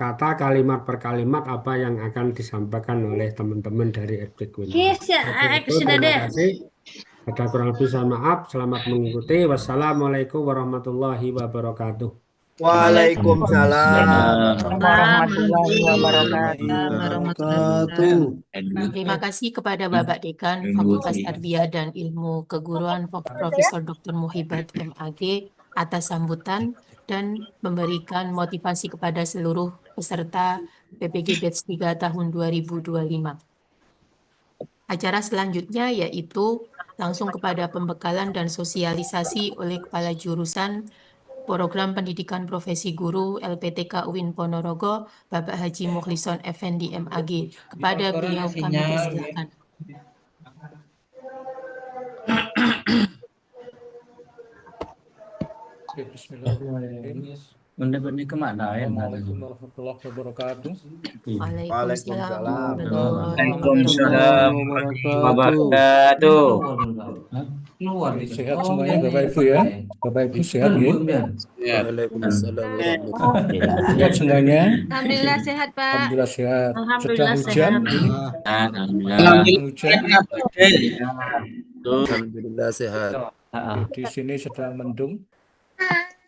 kata kalimat per kalimat apa yang akan disampaikan oleh teman-teman dari FPQ ini. Yes, ya, Oke, itu sudah terima deh. kasih. Ada kurang lebih saya maaf. Selamat mengikuti. Wassalamualaikum warahmatullahi wabarakatuh. Waalaikumsalam Warahmatullahi warahmatullahi wabarakatuh. wabarakatuh. Terima kasih kepada Bapak Dekan Fakultas Tarbiyah dan Ilmu Keguruan Profesor Dr. Muhibat MAG atas sambutan dan memberikan motivasi kepada seluruh peserta PPG Batch 3 tahun 2025. Acara selanjutnya yaitu langsung kepada pembekalan dan sosialisasi oleh Kepala Jurusan Program Pendidikan Profesi Guru LPTK UIN Ponorogo, Bapak Haji Mukhlison Effendi MAG. Kepada beliau kami persilahkan. Bismillahirrahmanirrahim. Mendapatnya kemana ya? Assalamualaikum warahmatullahi wabarakatuh. Waalaikumsalam Waalaikumsalam Wabarakatuh. wabarakatuh. Sehat semuanya Bapak Ibu ya. Bapak Ibu sehat ya. Waalaikumsalam warahmatullahi Sehat semuanya. Alhamdulillah sehat, Pak. Alhamdulillah sehat. Alhamdulillah Sedang hujan sehat. ini. Alhamdulillah. Hujan. Alhamdulillah sehat. Di sini sedang mendung.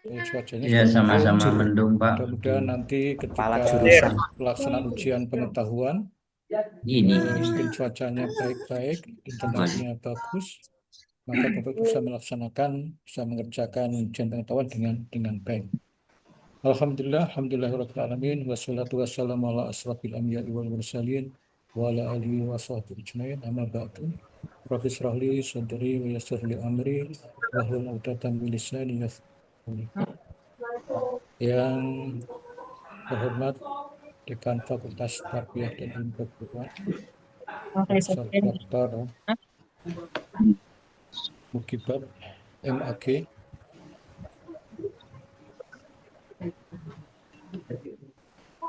Cuacanya Ya, sedang sama-sama mendung. mendung, Pak. Mudah-mudahan nanti ketika pelaksanaan ujian pengetahuan Ini. mungkin cuacanya baik-baik, internetnya bagus, maka Bapak bisa melaksanakan, bisa mengerjakan ujian pengetahuan dengan baik. Alhamdulillah, alhamdulillahirabbil alamin, wassalatu wassalamu ala asrofil anbiya'i wal mursalin wa ala alihi wa sahbihi ajmain. Amma ba'du. Rabbi shrah li sadri wa yassir li amri wahlul 'uqdatam min lisani yafqahu qawli. Yang terhormat Dekan Fakultas Tarbiyah dan Ilmu Keguruan, Profesor Dr. Muhibat MAG,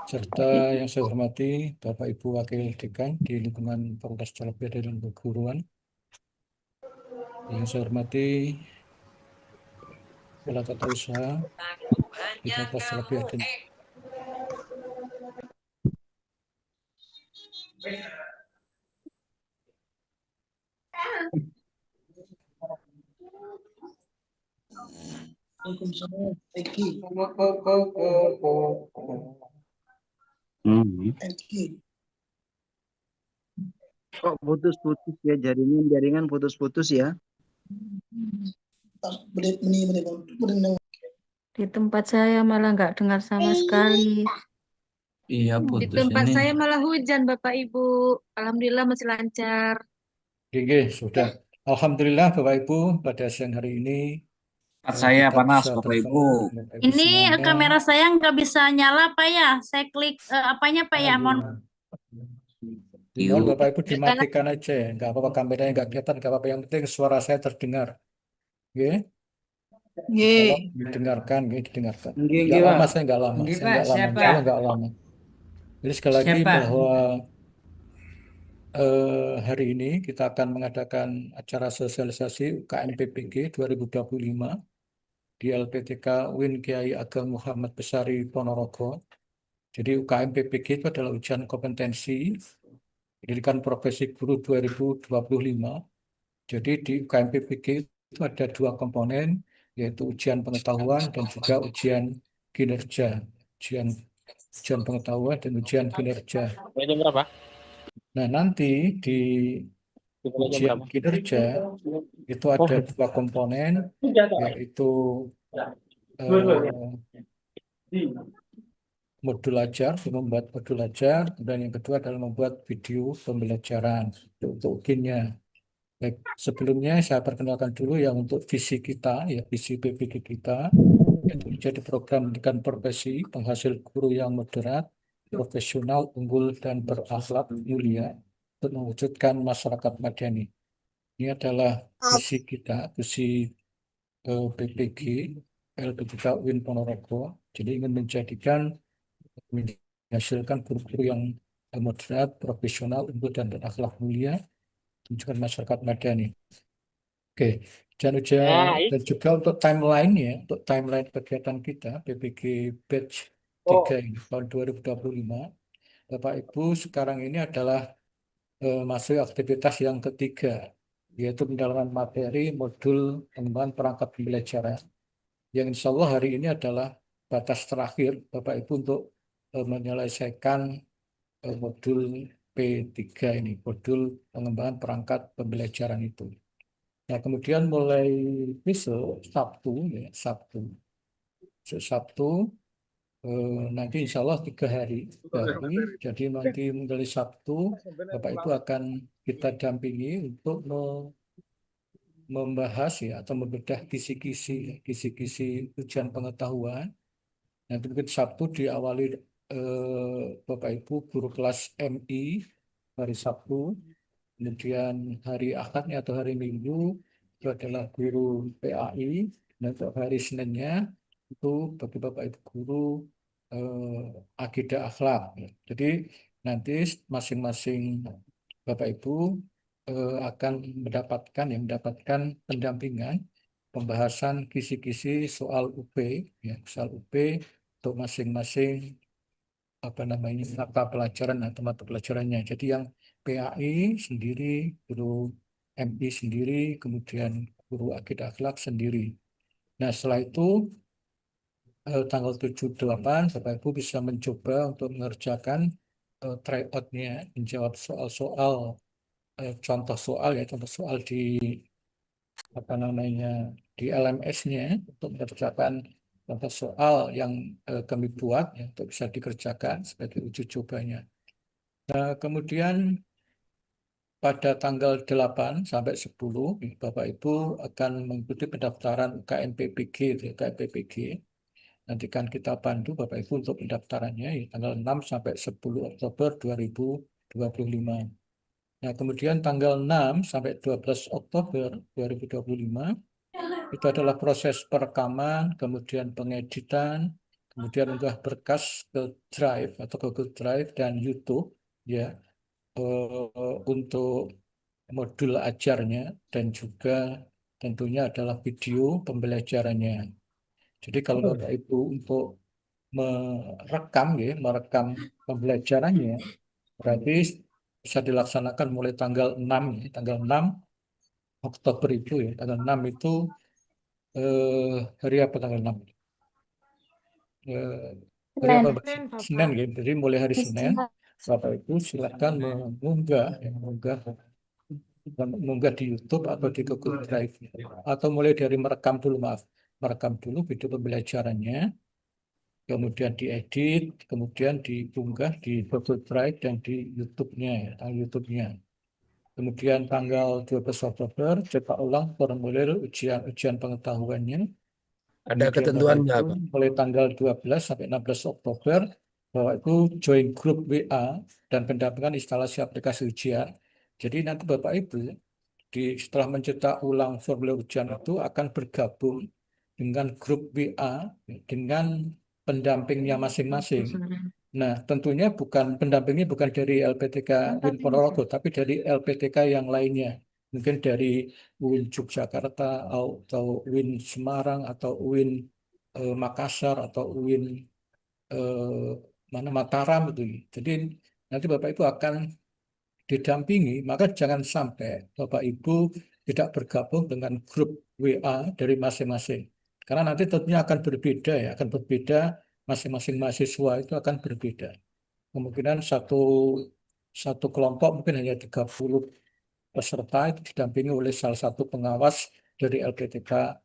serta yang saya hormati Bapak Ibu Wakil Dekan di lingkungan Fakultas Tarbiyah dan Ilmu Keguruan, yang saya hormati Kepala Tata Usaha di Fakultas Tarbiyah dan Kok putus-putus ya, jaringan putus-putus ya. Di tempat saya malah nggak dengar sama sekali. Iya, Di putus tempat ini. saya malah hujan, Bapak Ibu. Alhamdulillah masih lancar. Oke, sudah. Alhamdulillah Bapak Ibu pada siang hari ini Saya kita panas, bisa Bapak bertemu Ibu. dengan Bapak Ibu Ini semuanya. kamera saya nggak bisa nyala, Pak ya. Saya klik apanya, Pak ya. Mohon. Mohon Bapak Ibu dimatikan aja, nggak apa-apa kameranya nggak kelihatan, nggak apa-apa. Yang penting suara saya terdengar. Oke? Tolong didengarkan, didengarkan. Nggak lama, saya nggak lama, saya nggak lama, insya Allah nggak lama. Jadi sekali lagi bahwa hari ini kita akan mengadakan acara sosialisasi UKM PPG 2025 di LPTK UIN Kiai Ageng Muhammad Besari Ponorogo. Jadi UKM PPG itu adalah ujian kompetensi pendidikan profesi guru 2025. Jadi di UKM PPG itu ada dua komponen, yaitu ujian pengetahuan dan juga ujian kinerja. Ujian pengetahuan dan ujian kinerja. Nah, nanti di ujian kinerja itu ada dua komponen, yaitu modul ajar, membuat modul ajar, dan yang kedua adalah membuat video pembelajaran untuk ujiannya. Baik, sebelumnya saya perkenalkan dulu yang untuk visi kita, ya visi PPG kita, yaitu menjadi program pendidikan profesi penghasil guru yang moderat, profesional, unggul, dan berakhlak mulia untuk mewujudkan masyarakat madani. Ini adalah visi kita, visi PPG LPTK UIN Ponorogo. Jadi ingin menghasilkan guru-guru yang moderat, profesional, unggul, dan berakhlak mulia, menunjukkan masyarakat madani. Oke, dan juga untuk timeline kegiatan kita PPG Batch 3 ini, tahun 2025. Bapak Ibu, sekarang ini adalah masuk aktivitas yang ketiga, yaitu pendalaman materi modul pengembangan perangkat pembelajaran. Yang insya Allah hari ini adalah batas terakhir Bapak Ibu untuk menyelesaikan modul P3 ini, modul pengembangan perangkat pembelajaran itu. Nah, kemudian mulai besok Sabtu, ya, Sabtu nanti insya Allah 3 hari. Jadi nanti mulai Sabtu Bapak Ibu akan kita dampingi untuk membahas ya atau membedah kisi-kisi ujian pengetahuan. Nanti mungkin Sabtu diawali Bapak Ibu guru kelas MI hari Sabtu, kemudian hari Ahadnya atau hari Minggu itu adalah guru PAI, dan untuk hari Seninnya itu bagi Bapak Ibu guru akidah akhlak. Jadi nanti masing-masing Bapak Ibu akan mendapatkan pendampingan pembahasan kisi-kisi soal UP, ya, soal UP untuk masing-masing mata pelajaran atau mata pelajarannya. Jadi yang PAI sendiri, guru MI sendiri, kemudian guru akidah akhlak sendiri. Nah, setelah itu tanggal 7-8 Bapak Ibu bisa mencoba untuk mengerjakan tryout-nya, menjawab soal-soal contoh soal di di LMS-nya untuk mengerjakan contoh soal yang kami buat ya, untuk bisa dikerjakan sebagai uji cobanya. Nah, kemudian pada tanggal 8 sampai 10 Bapak Ibu akan mengikuti pendaftaran UKM PPG, UKM PPG. Nanti kan kita bantu Bapak Ibu untuk pendaftarannya ya, tanggal 6 sampai 10 Oktober 2025. Nah, kemudian tanggal 6 sampai 12 Oktober 2025 itu adalah proses perekaman, kemudian pengeditan, kemudian unggah berkas ke Drive atau Google Drive dan YouTube ya untuk modul ajarnya, dan juga tentunya adalah video pembelajarannya. Jadi kalau Bapak Ibu untuk merekam pembelajarannya, berarti bisa dilaksanakan mulai tanggal 6 ya, tanggal 6 Oktober itu ya, tanggal 6 itu hari apa tanggal 6? Hari apa, Mbak? Senin ya. Jadi mulai hari Senin Bapak Ibu silakan mengunggah di YouTube atau di Google Drive, atau mulai dari merekam dulu video pembelajarannya, kemudian diedit, kemudian diunggah di Google Drive dan di YouTube-nya. Kemudian tanggal 12 Oktober cetak ulang formulir ujian pengetahuannya. Ada Kemudian ketentuannya, Bapak Ibu, Pak. mulai tanggal 12 sampai 16 Oktober Bapak Ibu join grup WA dan pendampingan instalasi aplikasi ujian. Jadi nanti Bapak Ibu setelah mencetak ulang formulir ujian itu akan bergabung dengan grup WA dengan pendampingnya masing-masing. Nah, tentunya pendampingnya bukan dari LPTK Win Ponorogo, tapi dari LPTK yang lainnya. Mungkin dari UIN Yogyakarta, atau UIN Semarang, atau UIN Makassar, atau UIN Mataram itu. Jadi nanti Bapak Ibu akan didampingi, maka jangan sampai Bapak Ibu tidak bergabung dengan grup WA dari masing-masing. Karena nanti tentunya akan berbeda ya, masing-masing mahasiswa itu akan berbeda. Kemungkinan satu kelompok mungkin hanya 30 peserta itu didampingi oleh salah satu pengawas dari LPTK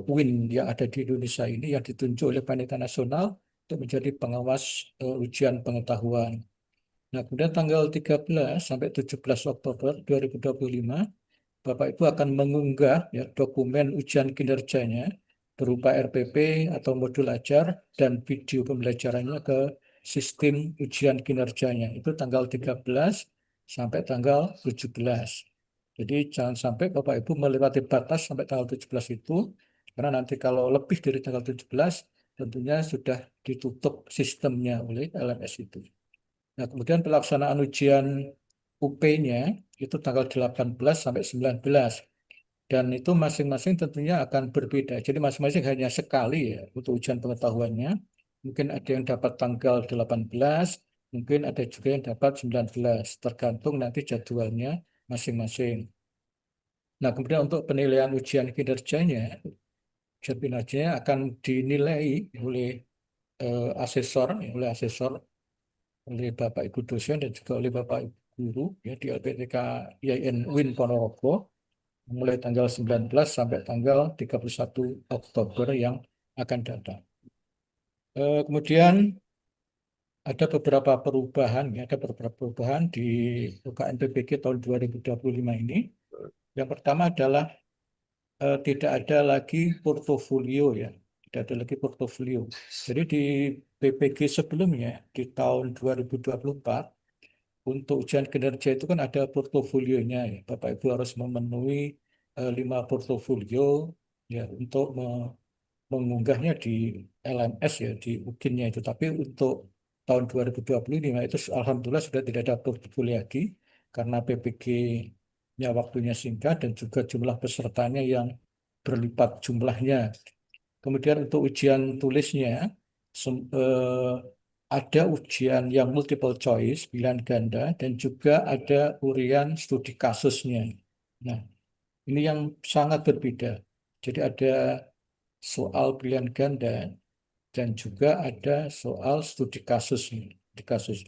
UIN yang ada di Indonesia ini, yang ditunjuk oleh Panitia Nasional untuk menjadi pengawas ujian pengetahuan. Nah, kemudian tanggal 13 sampai 17 Oktober 2025 Bapak Ibu akan mengunggah ya, dokumen ujian kinerjanya berupa RPP atau modul ajar dan video pembelajarannya ke sistem ujian kinerjanya. Itu tanggal 13 sampai tanggal 17. Jadi jangan sampai Bapak Ibu melewati batas sampai tanggal 17 itu, karena nanti kalau lebih dari tanggal 17 tentunya sudah ditutup sistemnya oleh LMS itu. Nah, kemudian pelaksanaan ujian UP-nya itu tanggal 18 sampai 19. Dan itu masing-masing tentunya akan berbeda. Jadi masing-masing hanya sekali ya untuk ujian pengetahuannya. Mungkin ada yang dapat tanggal 18, mungkin ada juga yang dapat 19, tergantung nanti jadwalnya masing-masing. Nah, kemudian untuk penilaian ujian kinerjanya akan dinilai oleh asesor, oleh Bapak Ibu dosen dan juga oleh Bapak Ibu guru ya di LPTK IAIN UIN Ponorogo mulai tanggal 19 sampai tanggal 31 Oktober yang akan datang. Kemudian ada beberapa perubahan di UKN PPG tahun 2025 ini. Yang pertama adalah tidak ada lagi portofolio ya, tidak ada lagi portofolio. Jadi di PPG sebelumnya di tahun 2024 untuk ujian kinerja itu kan ada portofolionya ya. Bapak Ibu harus memenuhi 5 portofolio ya untuk mengunggahnya di LMS ya di UKIN-nya itu. Tapi untuk tahun 2025 itu alhamdulillah sudah tidak ada portofolio lagi karena PPG-nya waktunya singkat dan juga jumlah pesertanya yang berlipat jumlahnya. Kemudian untuk ujian tulisnya ada ujian yang multiple choice, pilihan ganda, dan juga ada urian studi kasusnya. Nah, ini yang sangat berbeda. Jadi ada soal pilihan ganda dan juga ada soal studi kasusnya. Di kasus.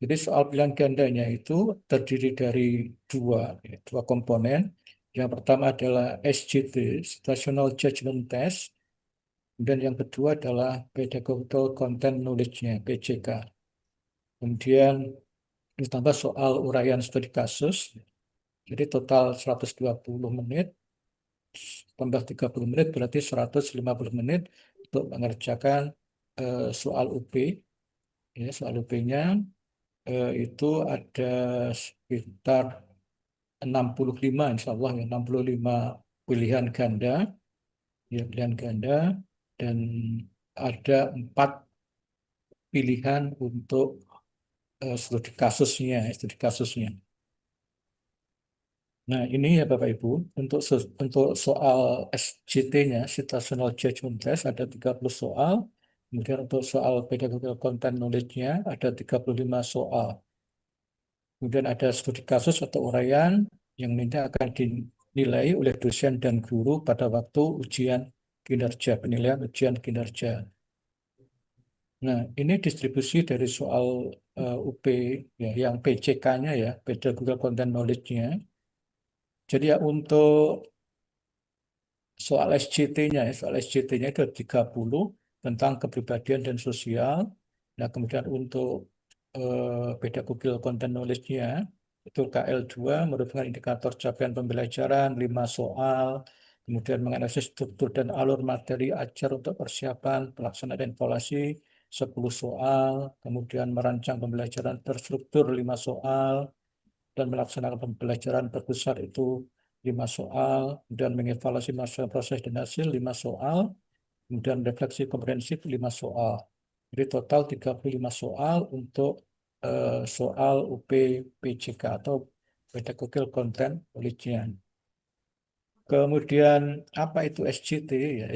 Jadi soal pilihan gandanya itu terdiri dari dua komponen. Yang pertama adalah SJT, Situational Judgment Test, dan yang kedua adalah Pedagogical Content Knowledge-nya, PCK. Kemudian ditambah soal uraian studi kasus, jadi total 120 menit, tambah 30 menit berarti 150 menit untuk mengerjakan soal UP. Ya, soal UP-nya itu ada sekitar 65 insya Allah ya, 65 pilihan ganda, ya pilihan ganda, dan ada 4 pilihan untuk studi kasusnya. Nah, ini ya Bapak Ibu, untuk soal SJT-nya, Situational Judgment Test, ada 30 soal. Kemudian untuk soal Pedagogical Content Knowledge-nya ada 35 soal. Kemudian ada studi kasus atau uraian yang nanti akan dinilai oleh dosen dan guru pada waktu ujian kinerja, penilaian ujian kinerja. Nah, ini distribusi dari soal UP ya, yang PCK-nya ya, Pedagogical Content Knowledge-nya. Jadi ya untuk soal SJT-nya itu 30 tentang kepribadian dan sosial. Nah, kemudian untuk pedagogical content knowledge-nya itu KL2 merupakan indikator capaian pembelajaran 5 soal, kemudian menganalisis struktur dan alur materi ajar untuk persiapan pelaksanaan evaluasi 10 soal, kemudian merancang pembelajaran terstruktur 5 soal, dan melaksanakan pembelajaran berpusat itu 5 soal, kemudian mengevaluasi masa proses dan hasil 5 soal, kemudian refleksi komprehensif 5 soal. Jadi total 35 soal untuk soal UP PCK atau Pedagogical Content Knowledge-nya. Kemudian apa itu SJT? Ya,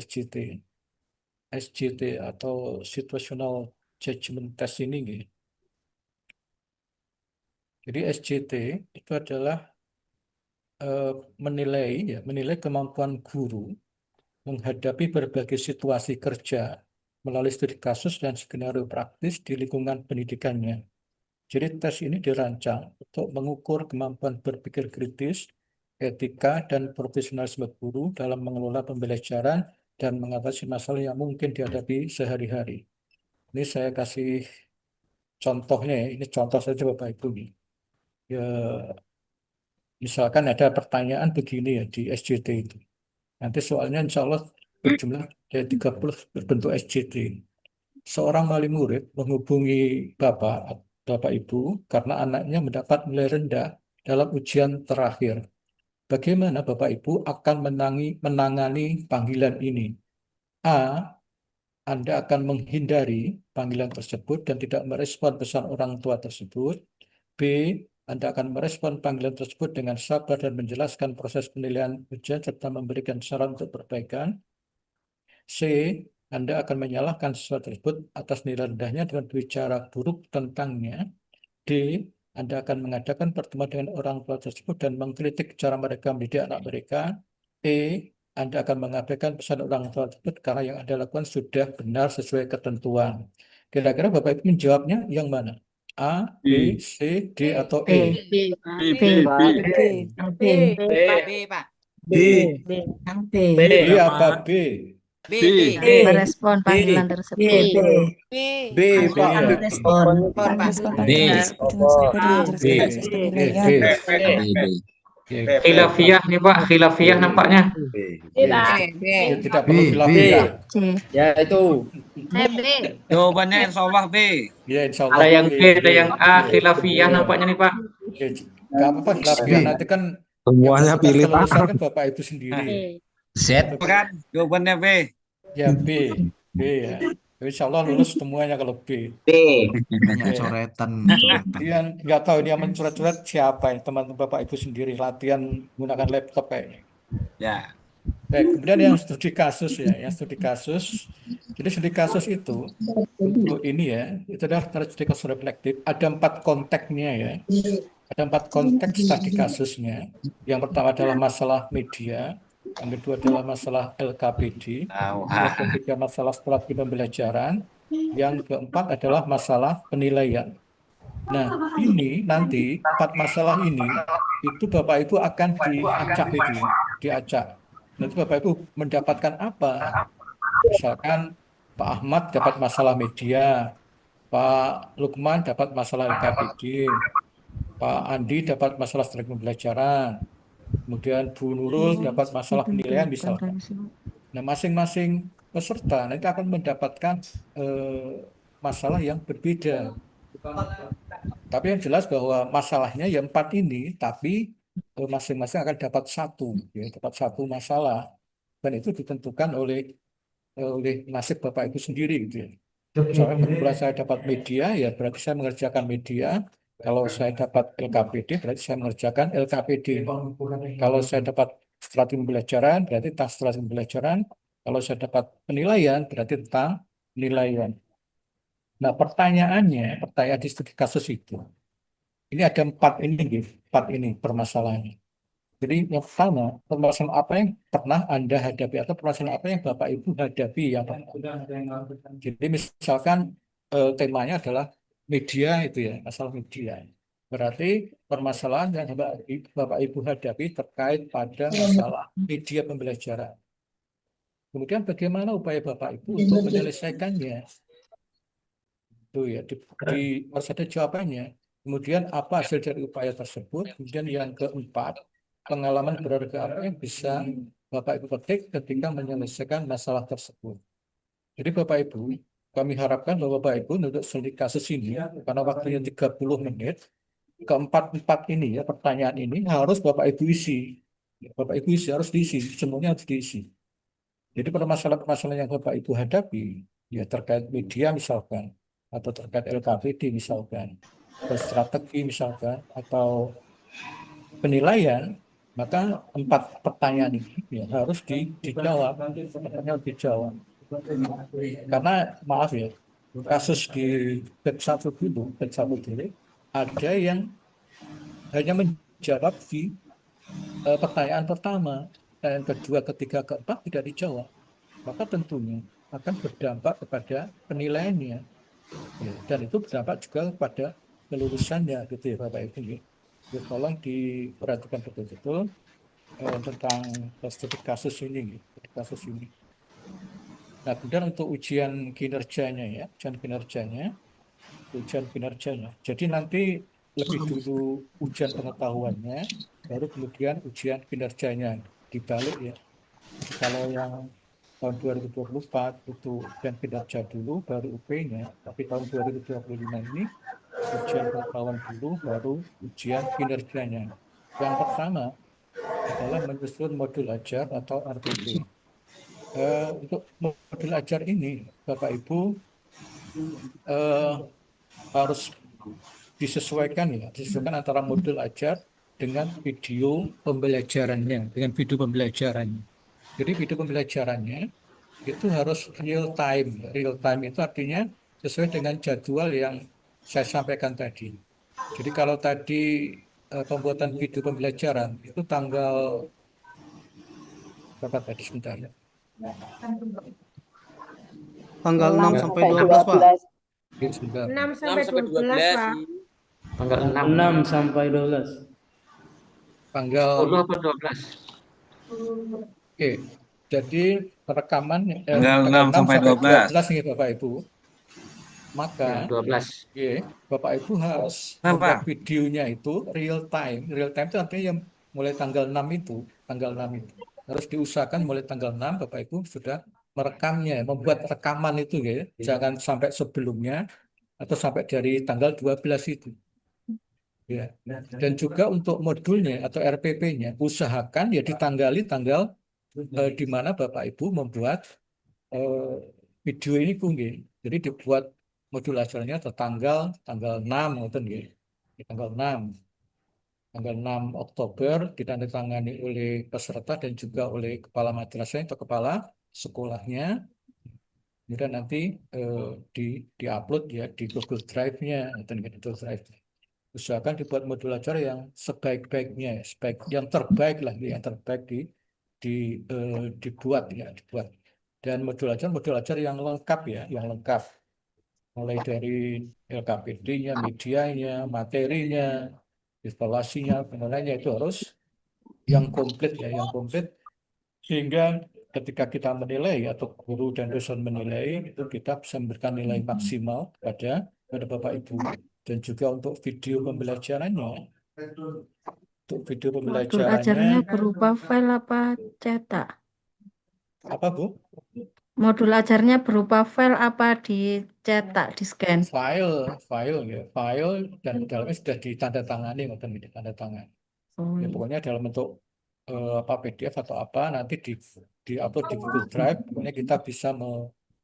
SJT atau Situational Judgment Test ini. Jadi SJT itu adalah menilai kemampuan guru menghadapi berbagai situasi kerja melalui studi kasus dan skenario praktis di lingkungan pendidikannya. Jadi tes ini dirancang untuk mengukur kemampuan berpikir kritis, etika, dan profesionalisme guru dalam mengelola pembelajaran dan mengatasi masalah yang mungkin dihadapi sehari-hari. Ini saya kasih contohnya ya, ini contoh saja Bapak Ibu nih. Ya, misalkan ada pertanyaan begini ya di SJT itu. Nanti soalnya insya Allah berjumlah dari 30 berbentuk SJT. Seorang wali murid menghubungi Bapak Ibu karena anaknya mendapat nilai rendah dalam ujian terakhir. Bagaimana Bapak Ibu akan menangani panggilan ini? A. Anda akan menghindari panggilan tersebut dan tidak merespon pesan orang tua tersebut. B. Anda akan merespon panggilan tersebut dengan sabar dan menjelaskan proses penilaian ujian serta memberikan saran untuk perbaikan. C. Anda akan menyalahkan sesuatu tersebut atas nilai rendahnya dengan berbicara buruk tentangnya. D. Anda akan mengadakan pertemuan dengan orang tua tersebut dan mengkritik cara mereka mendidik anak mereka. E. Anda akan mengabaikan pesan orang tua tersebut karena yang Anda lakukan sudah benar sesuai ketentuan. Kira-kira Bapak Ibu menjawabnya yang mana? A, B, C, D, atau B. E? B. B. B. Pak. B. Yang B. B apa B? B. Merespon panggilan tersebut. B, Pak. Merespon. B. B. Khilafiyah nih Pak, khilafiyah nampaknya. Ya, tidak perlu B. khilafiyah. C. Ya itu. B. Jawabannya insya Allah B. Ya, insya Allah Ada yang B. B, ada yang A, khilafiyah nampaknya nih Pak. Ya, nggak apa-apa khilafiyah. Nanti kan Semuanya yang pilih menentukan Pak. kelulusan kan Bapak Ibu sendiri. Z. Bukan, jawabannya B. Ya, B. B ya. Insya Allah lulus semuanya kalau B. Banyak Ya. coretan. Yang nggak tahu ini yang mencoret-coret siapa ya, teman-teman Bapak Ibu sendiri latihan menggunakan laptop kayaknya. Ya. Baik, kemudian yang studi kasus ya, yang studi kasus. Jadi studi kasus itu untuk ini ya, itu adalah studi kasus reflektif. Ada 4 konteksnya ya. Ada 4 konteks studi kasusnya. Yang pertama adalah masalah media, yang kedua adalah masalah LKPD, yang ketiga masalah strategi pembelajaran, yang keempat adalah masalah penilaian. Nah, ini nanti 4 masalah ini itu Bapak Ibu akan diacak itu, ya, diacak. Nanti Bapak Ibu mendapatkan apa? Misalkan Pak Ahmad dapat masalah media, Pak Lukman dapat masalah LKPD, Pak Andi dapat masalah strategi pembelajaran, kemudian Bu Nurul dapat masalah penilaian misalkan. Nah, masing-masing peserta nanti akan mendapatkan masalah yang berbeda. Tapi yang jelas bahwa masalahnya ya 4 ini, tapi masing-masing akan dapat satu masalah, dan itu ditentukan oleh nasib Bapak Ibu sendiri gitu ya. Misalnya kebetulan saya dapat media, ya berarti saya mengerjakan media. Kalau saya dapat LKPD, berarti saya mengerjakan LKPD. Kalau saya dapat strategi pembelajaran, berarti tentang strategi pembelajaran. Kalau saya dapat penilaian, berarti tentang penilaian. Nah, pertanyaan di studi kasus itu, ini ada 4 ini permasalahannya. Jadi yang pertama, permasalahan apa yang pernah Anda hadapi atau permasalahan apa yang Bapak Ibu hadapi yang pernah. Jadi misalkan temanya adalah media itu ya, masalah media. Berarti permasalahan yang Bapak Ibu hadapi terkait pada masalah media pembelajaran. Kemudian bagaimana upaya Bapak Ibu untuk menyelesaikannya? Itu ya, harus ada jawabannya. Kemudian apa hasil dari upaya tersebut? Kemudian yang keempat, pengalaman berharga apa yang bisa Bapak Ibu petik ketika menyelesaikan masalah tersebut. Jadi Bapak Ibu, kami harapkan bahwa Bapak Ibu untuk studi kasus ini, karena waktunya 30 menit, keempat ini ya, pertanyaan ini harus Bapak Ibu isi. Bapak Ibu isi, harus diisi, semuanya harus diisi. Jadi permasalahan-permasalahan yang Bapak Ibu hadapi, ya terkait media misalkan, atau terkait LKPD misalkan, atau strategi misalkan, atau penilaian, maka 4 pertanyaan ini ya, harus dijawab. Pertanyaan dijawab. Karena maaf ya, kasus di bab 1 dulu, ada yang hanya menjawab di pertanyaan pertama, dan yang kedua, ketiga, keempat tidak dijawab. Maka tentunya akan berdampak kepada penilaiannya. Ya, dan itu berdampak juga kepada kelulusannya gitu ya Bapak Ibu. Ya, tolong diperhatikan betul-betul tentang studi kasus ini. Nah, kemudian untuk ujian kinerjanya. Jadi nanti lebih dulu ujian pengetahuannya, baru kemudian ujian kinerjanya dibalik ya. Kalau yang tahun 2024 itu ujian kinerja dulu, baru UP-nya. Tapi tahun 2025 ini ujian pengetahuan dulu, baru ujian kinerjanya. Yang pertama adalah menyusun modul ajar atau RPP. Untuk modul ajar ini, Bapak Ibu harus disesuaikan antara modul ajar dengan video pembelajarannya, Jadi video pembelajarannya itu harus real time. Real time itu artinya sesuai dengan jadwal yang saya sampaikan tadi. Jadi kalau tadi pembuatan video pembelajaran itu tanggal berapa tadi sebentar ya? Tanggal 6 Ya. sampai 12, Pak. Oke, sebentar. 6 sampai 12, Pak. Tanggal 6. 6 sampai 12. Tanggal 10 apa 12? Oke, jadi rekaman Tanggal tanggal 6 6 sampai sampai 12. 12 nih Bapak Ibu. Ya, Maka 12. Bapak Ibu harus Apa? membuat videonya itu real time. Real time itu artinya yang mulai tanggal 6 itu, harus diusahakan mulai tanggal 6 Bapak Ibu sudah merekamnya, membuat rekaman itu ya. Jangan sampai sebelumnya atau sampai dari tanggal 12 itu. Ya. Dan juga untuk modulnya atau RPP-nya usahakan ya ditanggali tanggal di mana Bapak Ibu membuat video ini nggih. Jadi dibuat modul acaranya atau tanggal 6 ngoten nggih. Di tanggal 6 Oktober ditandatangani oleh peserta dan juga oleh kepala madrasah atau kepala sekolahnya. Kemudian nanti di-upload ya di Google Drive-nya ngoten nggih, Google Drive. Usahakan dibuat modul acara yang sebaik-baiknya, yang terbaik lah, yang terbaik dibuat ya, dibuat. Dan modul acara yang lengkap ya, yang lengkap. Mulai dari LKPD-nya, medianya, materinya, evaluasinya, penilaiannya itu harus yang komplit ya, yang komplit. Sehingga ketika kita menilai atau guru dan dosen menilai, itu kita bisa memberikan nilai maksimal pada Bapak Ibu. Dan juga untuk video pembelajarannya. Untuk video Modul pembelajarannya. ajaranya berupa file apa cetak? Apa Bu? Modul ajarnya berupa file apa dicetak, di scan? File ya, file dan dalamnya sudah ditandatangani, ngoten ditandatangani. Oh, Ya, iya. pokoknya dalam bentuk apa PDF atau apa nanti di-upload di Google Drive, pokoknya kita bisa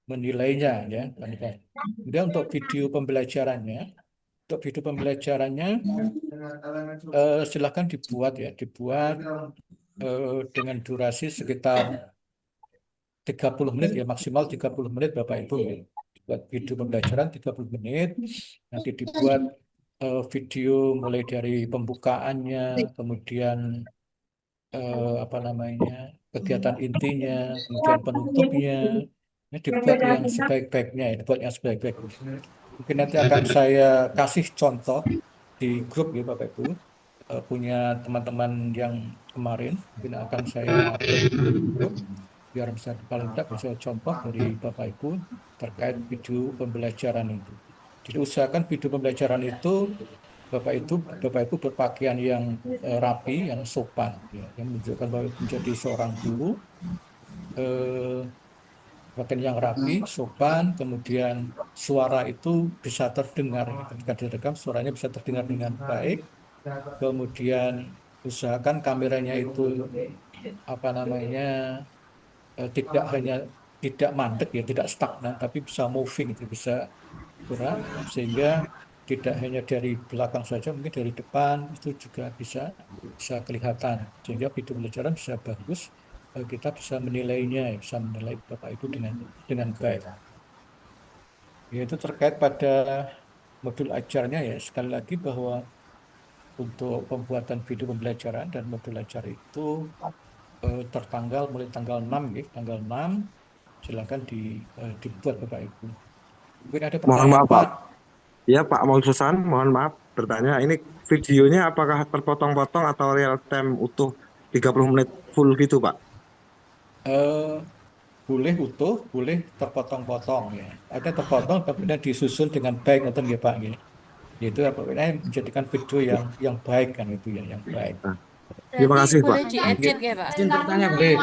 menilainya ya. Kemudian untuk video pembelajarannya, silakan dibuat dengan durasi sekitar 30 menit ya, maksimal 30 menit Bapak Ibu ya. Buat video pembelajaran 30 menit, nanti dibuat video mulai dari pembukaannya, kemudian kegiatan intinya, kemudian penutupnya, ini dibuat yang sebaik-baiknya, Mungkin nanti akan saya kasih contoh di grup ya Bapak Ibu, punya teman-teman yang kemarin, mungkin akan saya upload di grup, biar bisa paling tidak bisa contoh dari Bapak Ibu terkait video pembelajaran itu. Jadi usahakan video pembelajaran itu Bapak Ibu berpakaian yang rapi, yang sopan, ya, yang menunjukkan bahwa menjadi seorang guru, pakaian yang rapi, sopan, kemudian suara itu bisa terdengar, ketika direkam suaranya bisa terdengar dengan baik, kemudian usahakan kameranya itu tidak mandek ya, tidak stagnan, tapi bisa moving, itu bisa gerak, sehingga tidak hanya dari belakang saja, mungkin dari depan itu juga bisa kelihatan, sehingga video pembelajaran bisa bagus, kita bisa menilainya, bisa menilai Bapak Ibu dengan baik. Yaitu terkait pada modul ajaranya ya, sekali lagi bahwa untuk pembuatan video pembelajaran dan modul ajar itu tertanggal mulai tanggal 6 ya, tanggal 6 silakan dibuat Bapak Ibu. Mungkin ada pertanyaan, Mohon maaf Pak. Pak. Ya Pak Maulsusan, mohon maaf bertanya, ini videonya apakah terpotong-potong atau real time utuh 30 menit full gitu Pak? Boleh utuh, boleh terpotong-potong ya. Ada terpotong kemudian disusun dengan baik nonton ya Pak ya. Itu apabila menjadikan video yang baik kan itu ya, yang baik. Terima kasih Pak. Boleh diedit ya, Pak?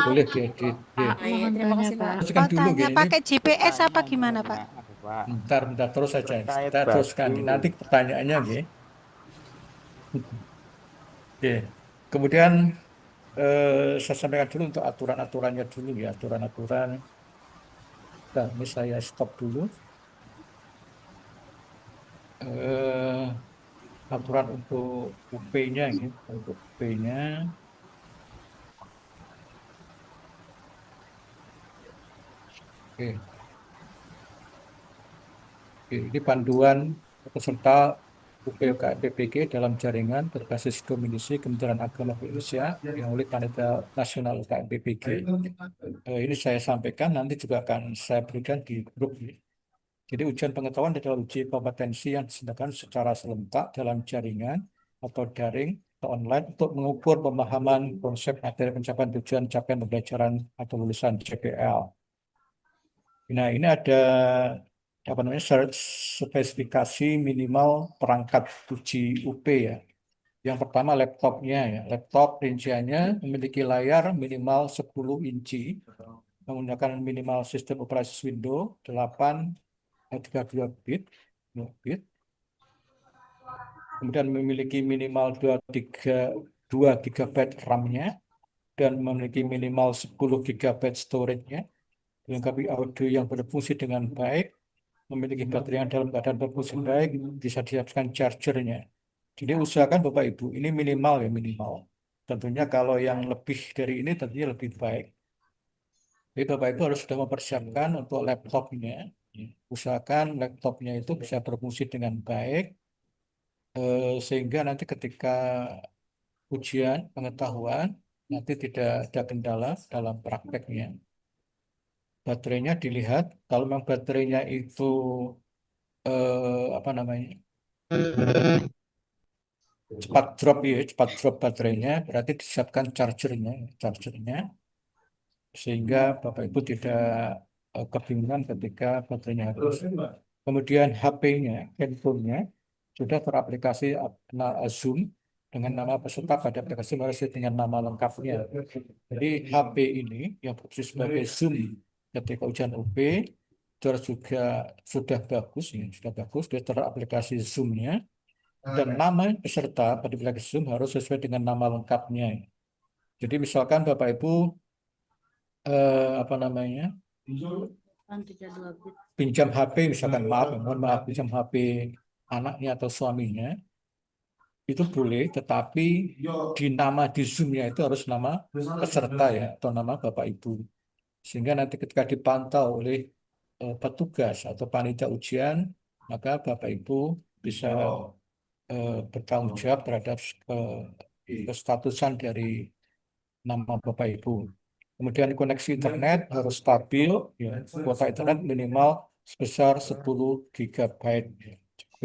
Boleh diedit. Ya. Iya, terima kasih, Pak. Teruskan dulu ya. Ini Pakai GPS apa gimana, Pak? bentar terus saja. Kita teruskan. Nanti pertanyaannya ya. Oke. Kemudian saya sampaikan dulu untuk aturan-aturannya dulu ya, aturan-aturan. Nah, ini saya stop dulu. Aturan untuk UP-nya ya, untuk UP-nya. Oke. Oke, ini panduan peserta UPUKM PPG dalam jaringan berbasis dominisi Kementerian Agama Indonesia yang oleh Panitia Nasional UKM PPG. Ini saya sampaikan, nanti juga akan saya berikan di grup ini. Jadi ujian pengetahuan adalah uji kompetensi yang diselenggarakan secara serentak dalam jaringan atau daring atau online untuk mengukur pemahaman konsep materi pencapaian tujuan capaian pembelajaran atau lulusan CPL. Nah, ini ada apa namanya spesifikasi minimal perangkat uji UP ya. Yang pertama laptopnya ya. Laptop rinciannya memiliki layar minimal 10 inci, menggunakan minimal sistem operasi Windows 832 bit, kemudian memiliki minimal 2 GB RAM-nya dan memiliki minimal 10 GB storage-nya, dilengkapi audio yang berfungsi dengan baik, memiliki baterai yang dalam keadaan berfungsi baik, bisa disiapkan chargernya. Jadi usahakan Bapak Ibu, ini minimal ya, minimal. Tentunya kalau yang lebih dari ini tentunya lebih baik. Jadi Bapak Ibu harus sudah mempersiapkan untuk laptopnya. Usahakan laptopnya itu bisa berfungsi dengan baik, sehingga nanti ketika ujian pengetahuan, nanti tidak ada kendala dalam prakteknya. Baterainya dilihat, kalau memang baterainya itu apa namanya, cepat drop baterainya, berarti disiapkan chargernya, sehingga Bapak Ibu tidak kebingungan ketika baterainya habis. Kemudian HP-nya, handphonenya sudah teraplikasi Zoom dengan nama peserta pada aplikasi masih dengan nama lengkapnya. Jadi HP ini yang berfungsi sebagai Zoom ketika ujian UP itu juga sudah bagus, dia teraplikasi Zoom-nya. Dan nama peserta pada aplikasi Zoom harus sesuai dengan nama lengkapnya. Jadi misalkan Bapak Ibu apa namanya, pinjam HP misalkan, mohon maaf, pinjam HP anaknya atau suaminya, itu boleh, tetapi di nama di Zoom-nya itu harus nama peserta ya, atau nama Bapak Ibu. Sehingga nanti ketika dipantau oleh petugas atau panitia ujian, maka Bapak Ibu bisa bertanggung jawab terhadap kestatusan dari nama Bapak Ibu. Kemudian koneksi internet harus stabil, ya. Kuota internet minimal sebesar 10 GB.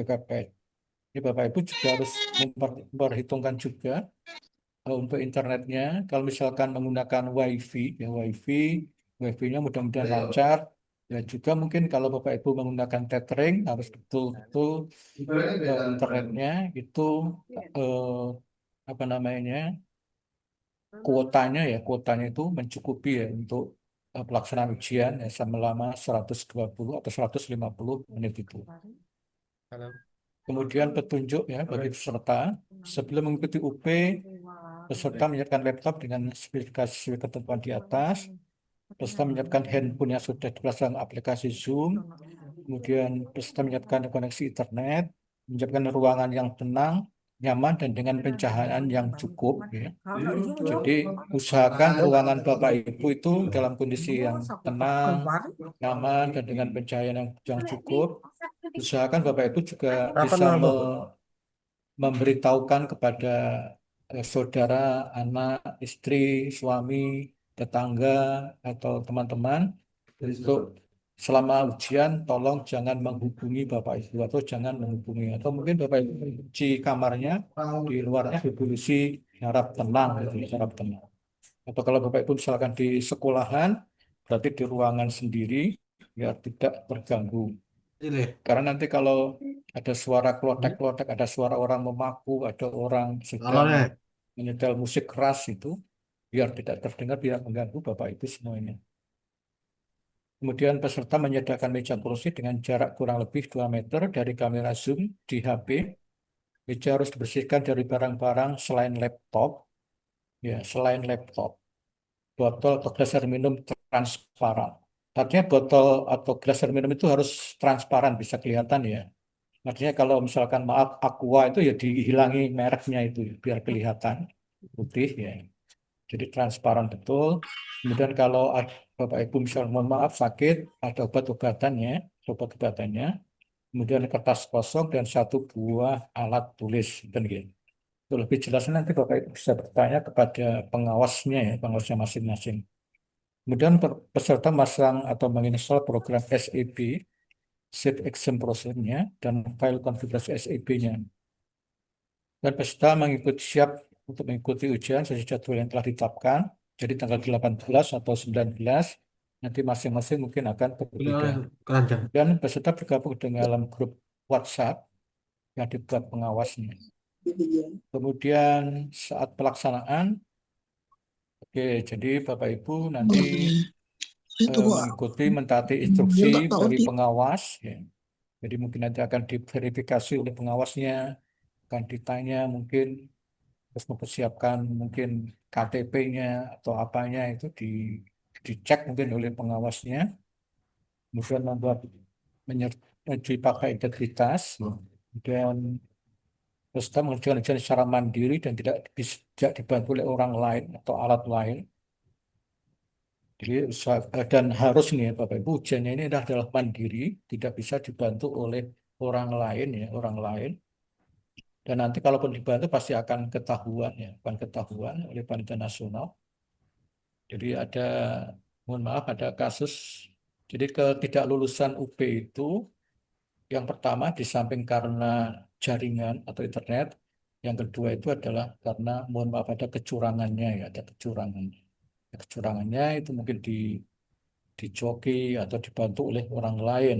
Ini Bapak Ibu juga harus memperhitungkan juga untuk internetnya. Kalau misalkan menggunakan WiFi, ya WiFi-nya mudah-mudahan lancar. Ya juga mungkin kalau Bapak Ibu menggunakan tethering harus betul-betul internetnya itu apa namanya, kuotanya itu mencukupi ya untuk pelaksanaan ujian ya, selama 120 atau 150 menit itu. Kemudian petunjuk ya bagi peserta sebelum mengikuti UP, peserta menyiapkan laptop dengan spesifikasi ketentuan di atas. Peserta menyiapkan handphone yang sudah dipasang aplikasi Zoom. Kemudian peserta menyiapkan koneksi internet, menyiapkan ruangan yang tenang, nyaman dan dengan pencahayaan yang cukup ya. Jadi usahakan ruangan Bapak Ibu itu dalam kondisi yang tenang, nyaman dan dengan pencahayaan yang cukup. Usahakan Bapak Ibu juga bisa memberitahukan kepada saudara, anak, istri, suami, tetangga atau teman-teman untuk selama ujian tolong jangan menghubungi Bapak Ibu atau jangan menghubungi, atau mungkin Bapak Ibu kunci kamarnya, di luarnya dikunci, harap tenang gitu, harap tenang. Atau kalau Bapak Ibu misalkan di sekolahan, berarti di ruangan sendiri biar tidak terganggu. Karena nanti kalau ada suara klotek-klotek, ada suara orang memaku, ada orang sedang menyetel musik keras itu, biar tidak terdengar, biar mengganggu Bapak Ibu semuanya. Kemudian peserta menyediakan meja kursi dengan jarak kurang lebih 2 meter dari kamera Zoom di HP. Meja harus dibersihkan dari barang-barang selain laptop. Ya, selain laptop. Botol atau gelas air minum transparan. Artinya botol atau gelas air minum itu harus transparan, bisa kelihatan ya. Artinya kalau misalkan maaf Aqua itu ya dihilangi mereknya itu ya, biar kelihatan putih ya. Jadi transparan betul. Kemudian kalau Bapak Ibu misal mohon maaf sakit, ada obat-obatannya, kemudian kertas kosong dan 1 buah alat tulis. Dan gitu. Untuk lebih jelasnya nanti Bapak Ibu bisa bertanya kepada pengawasnya ya, pengawasnya masing-masing. Kemudian peserta masang atau menginstal program SEP, Safe Exam Procedure-nya, dan file konfigurasi SEP-nya. Dan peserta siap untuk mengikuti ujian sesuai jadwal yang telah ditetapkan. Jadi tanggal 18 atau 19, nanti masing-masing mungkin akan berbeda. Dan peserta bergabung dengan dalam grup WhatsApp yang dibuat pengawasnya. Kemudian saat pelaksanaan, oke, jadi Bapak Ibu nanti mentaati instruksi dari pengawas. Ya. Jadi mungkin nanti akan diverifikasi oleh pengawasnya, akan ditanya mungkin, terus mempersiapkan mungkin KTP-nya atau apanya itu dicek mungkin oleh pengawasnya. Kemudian membuat pakai integritas, dan peserta mengerjakan ujian secara mandiri dan tidak dibantu oleh orang lain atau alat lain. Jadi dan harus nih ya, Bapak Ibu, ujiannya ini adalah mandiri, tidak bisa dibantu oleh orang lain ya, orang lain. Dan nanti kalaupun dibantu pasti akan ketahuan ya, akan ketahuan oleh panitia nasional. Jadi mohon maaf, ada kasus. Jadi ketidaklulusan UB itu yang pertama di samping karena jaringan atau internet, yang kedua itu adalah karena mohon maaf ada kecurangannya ya, ada kecurangannya. Kecurangannya itu mungkin dijoki atau dibantu oleh orang lain.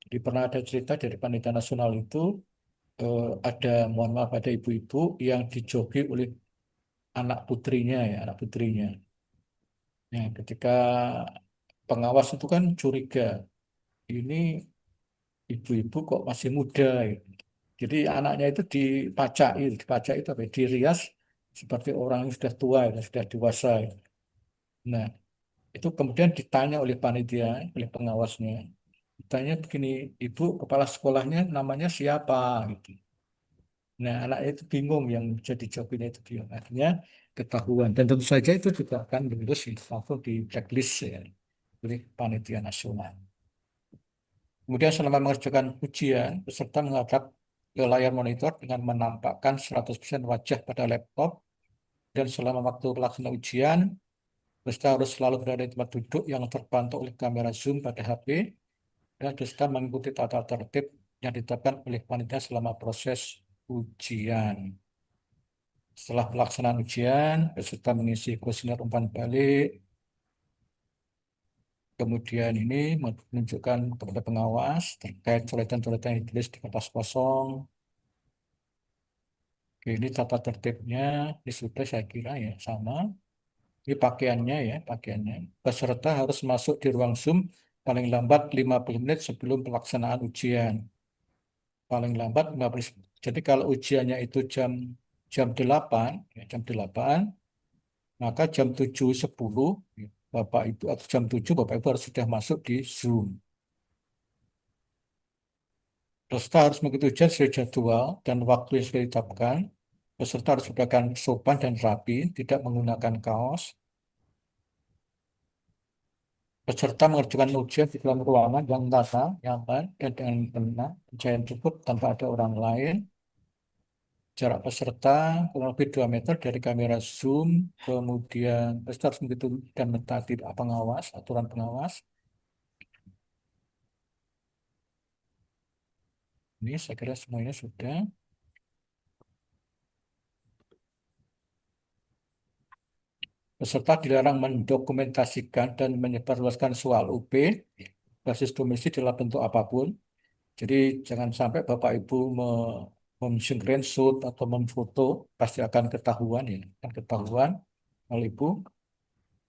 Jadi pernah ada cerita dari panitia nasional itu ada mohon maaf ada ibu-ibu yang dijoki oleh anak putrinya ya, anak putrinya. Nah, ketika pengawas itu kan curiga, ini ibu-ibu kok masih muda gitu. Jadi anaknya itu dipacai itu apa ya, dirias seperti orang yang sudah tua, ya, sudah dewasa. Ya. Nah, itu kemudian ditanya oleh panitia, oleh pengawasnya. Ditanya begini, Ibu kepala sekolahnya namanya siapa? Gitu. Nah, anaknya itu bingung, yang jadi jawabnya itu bingung. Akhirnya ketahuan. Dan tentu saja itu juga akan lulus langsung di checklist ya, oleh panitia nasional. Kemudian selama mengerjakan ujian, peserta menghadap ke layar monitor dengan menampakkan 100% wajah pada laptop. Dan selama waktu pelaksanaan ujian, peserta harus selalu berada di tempat duduk yang terpantau oleh kamera Zoom pada HP. Dan peserta mengikuti tata tertib yang ditetapkan oleh panitia selama proses ujian. Setelah pelaksanaan ujian, peserta mengisi kuesioner umpan balik. Kemudian ini menunjukkan kepada pengawas terkait coretan-coretan yang ditulis di kertas kosong. Oke, ini tata tertibnya, ini sudah saya kira ya sama. Ini pakaiannya ya, pakaiannya. Peserta harus masuk di ruang Zoom paling lambat 50 menit sebelum pelaksanaan ujian. Paling lambat 50. Jadi kalau ujiannya itu jam 8, ya, jam 8, maka jam 7.10 Bapak Ibu atau jam 7 Bapak Ibu harus sudah masuk di Zoom. Peserta harus mengikuti ujian sesuai jadwal dan waktu yang sudah ditetapkan. Peserta harus berpakaian sopan dan rapi, tidak menggunakan kaos. Peserta mengerjakan ujian di dalam ruangan yang tenang, nyaman, dan dengan tenang, cahaya cukup tanpa ada orang lain. Jarak peserta kurang lebih 2 meter dari kamera Zoom. Kemudian peserta harus mengikuti dan mentaati pengawas, aturan pengawas. Ini saya kira semuanya sudah. Peserta dilarang mendokumentasikan dan menyebarluaskan soal UB basis domestik dalam bentuk apapun. Jadi jangan sampai Bapak Ibu screenshot atau memfoto, pasti akan ketahuan ya, akan ketahuan oleh Ibu.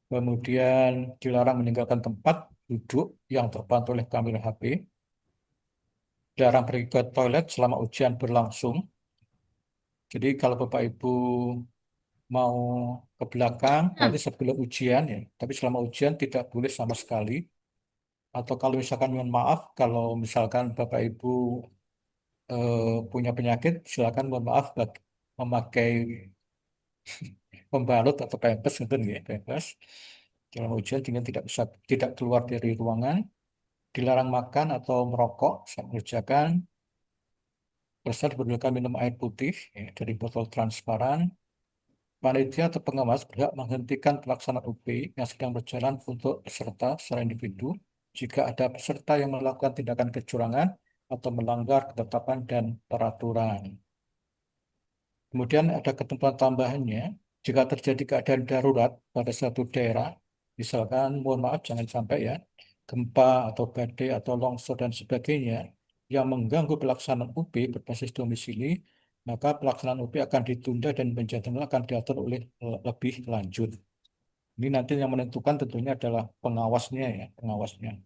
Kemudian dilarang meninggalkan tempat duduk yang terpantau oleh kamera HP. Dilarang pergi ke toilet selama ujian berlangsung. Jadi kalau Bapak Ibu mau ke belakang nanti sebelum ujian ya, tapi selama ujian tidak boleh sama sekali. Atau kalau misalkan mohon maaf, kalau misalkan Bapak Ibu punya penyakit, silakan mohon maaf memakai pembalut atau pampers gitu ya, pampers. Dalam ujian dengan tidak keluar dari ruangan, dilarang makan atau merokok saat mengerjakan. Peserta diperbolehkan minum air putih ya, dari botol transparan. Panitia atau pengawas berhak menghentikan pelaksanaan UP yang sedang berjalan untuk peserta secara individu jika ada peserta yang melakukan tindakan kecurangan atau melanggar ketetapan dan peraturan. Kemudian ada ketentuan tambahannya, jika terjadi keadaan darurat pada suatu daerah, misalkan, mohon maaf jangan sampai ya, gempa atau badai atau longsor dan sebagainya, yang mengganggu pelaksanaan UP berbasis domisili, maka pelaksanaan UP akan ditunda dan penjadwalan akan diatur oleh lebih lanjut. Ini nanti yang menentukan tentunya adalah pengawasnya ya, pengawasnya.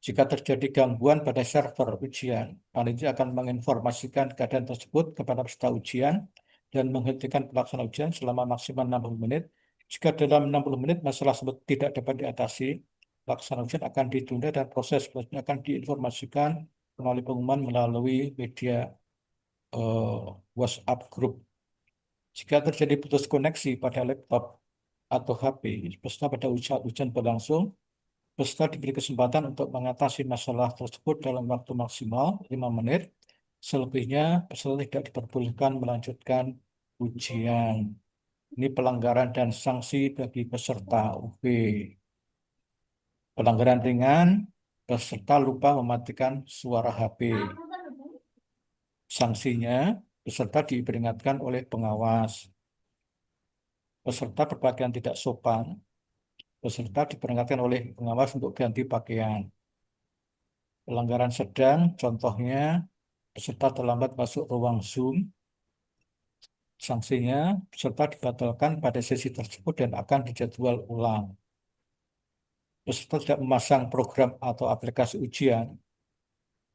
Jika terjadi gangguan pada server ujian, panitia akan menginformasikan keadaan tersebut kepada peserta ujian dan menghentikan pelaksanaan ujian selama maksimal 60 menit. Jika dalam 60 menit masalah tersebut tidak dapat diatasi, pelaksanaan ujian akan ditunda dan proses selanjutnya akan diinformasikan melalui pengumuman melalui media WhatsApp group. Jika terjadi putus koneksi pada laptop atau HP, peserta pada ujian berlangsung, peserta diberi kesempatan untuk mengatasi masalah tersebut dalam waktu maksimal 5 menit. Selebihnya, peserta tidak diperbolehkan melanjutkan ujian. Ini pelanggaran dan sanksi bagi peserta UP. Pelanggaran ringan, peserta lupa mematikan suara HP. Sanksinya, peserta diperingatkan oleh pengawas. Peserta berpakaian tidak sopan, peserta diperingatkan oleh pengawas untuk ganti pakaian. Pelanggaran sedang, contohnya peserta terlambat masuk ruang Zoom. Sanksinya, peserta dibatalkan pada sesi tersebut dan akan dijadwal ulang. Peserta tidak memasang program atau aplikasi ujian,